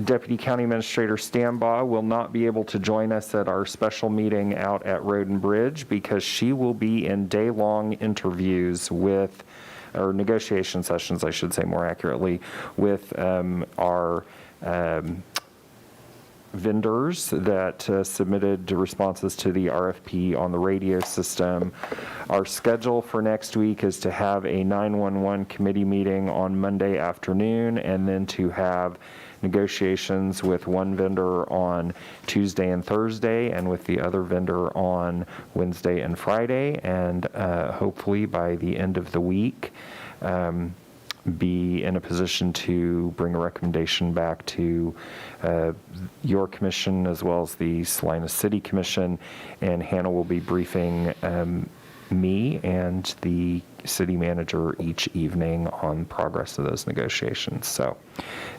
Deputy County Administrator Stambaugh will not be able to join us at our special meeting out at Road and Bridge because she will be in day-long interviews with or negotiation sessions, I should say more accurately, with our vendors that submitted responses to the RFP on the radio system. Our schedule for next week is to have a 911 committee meeting on Monday afternoon, and then to have negotiations with one vendor on Tuesday and Thursday, and with the other vendor on Wednesday and Friday, and hopefully by the end of the week, be in a position to bring a recommendation back to your commission as well as the Salina City Commission, and Hannah will be briefing me and the city manager each evening on progress of those negotiations. So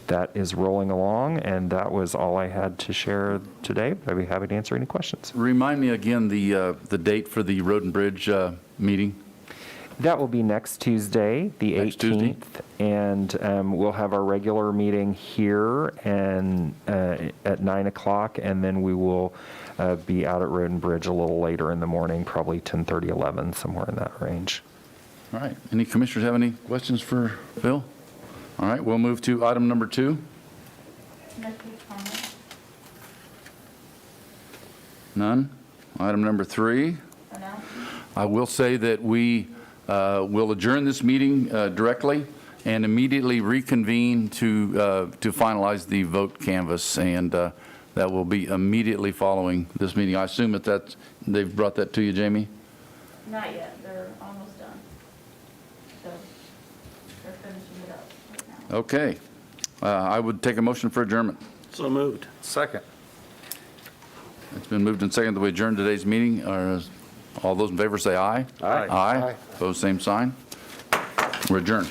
that is rolling along, and that was all I had to share today. I'd be happy to answer any questions. Remind me again the date for the Road and Bridge meeting. That will be next Tuesday, the 18th. Next Tuesday. And we'll have our regular meeting here and at 9 o'clock, and then we will be out at Road and Bridge a little later in the morning, probably 10:30, 11, somewhere in that range. All right. Any commissioners have any questions for Bill? All right, we'll move to item number 2. None. Item number 3. I will say that we will adjourn this meeting directly and immediately reconvene to finalize the vote canvass, and that will be immediately following this meeting. I assume that they've brought that to you, Jamie? Not yet, they're almost done. So they're finishing it up right now. Okay. I would take a motion for adjournment. So moved. Second. It's been moved and seconded that we adjourn today's meeting. All those in favor say aye. Aye. Aye. Opposed, same sign. We're adjourned.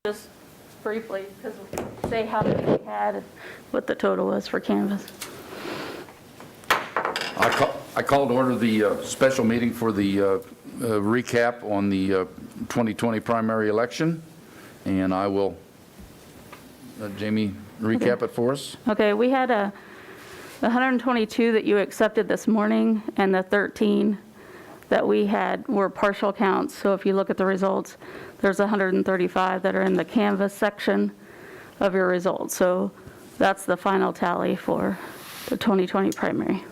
Just briefly, because say how many we had, what the total was for Canvas. I call to order the special meeting for the recap on the 2020 primary election, and I will, let Jamie recap it for us. Okay, we had the 122 that you accepted this morning, and the 13 that we had were partial counts. So if you look at the results, there's 135 that are in the Canvas section of your results. So that's the final tally for the 2020 primary.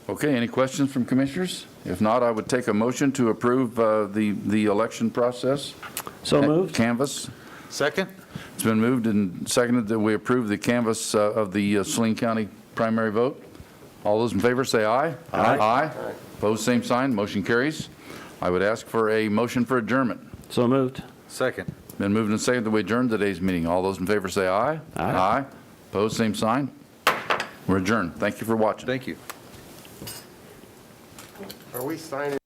Okay, any questions from commissioners? If not, I would take a motion to approve the election process. So moved. Canvas. Second? It's been moved and seconded that we approve the canvas of the Saline County primary vote. All those in favor say aye. Aye. Aye. Opposed, same sign. Motion carries. I would ask for a motion for adjournment. So moved. Second. Been moved and seconded that we adjourn today's meeting. All those in favor say aye. Aye. Aye. Opposed, same sign. We're adjourned. Thank you for watching. Thank you. Are we signing?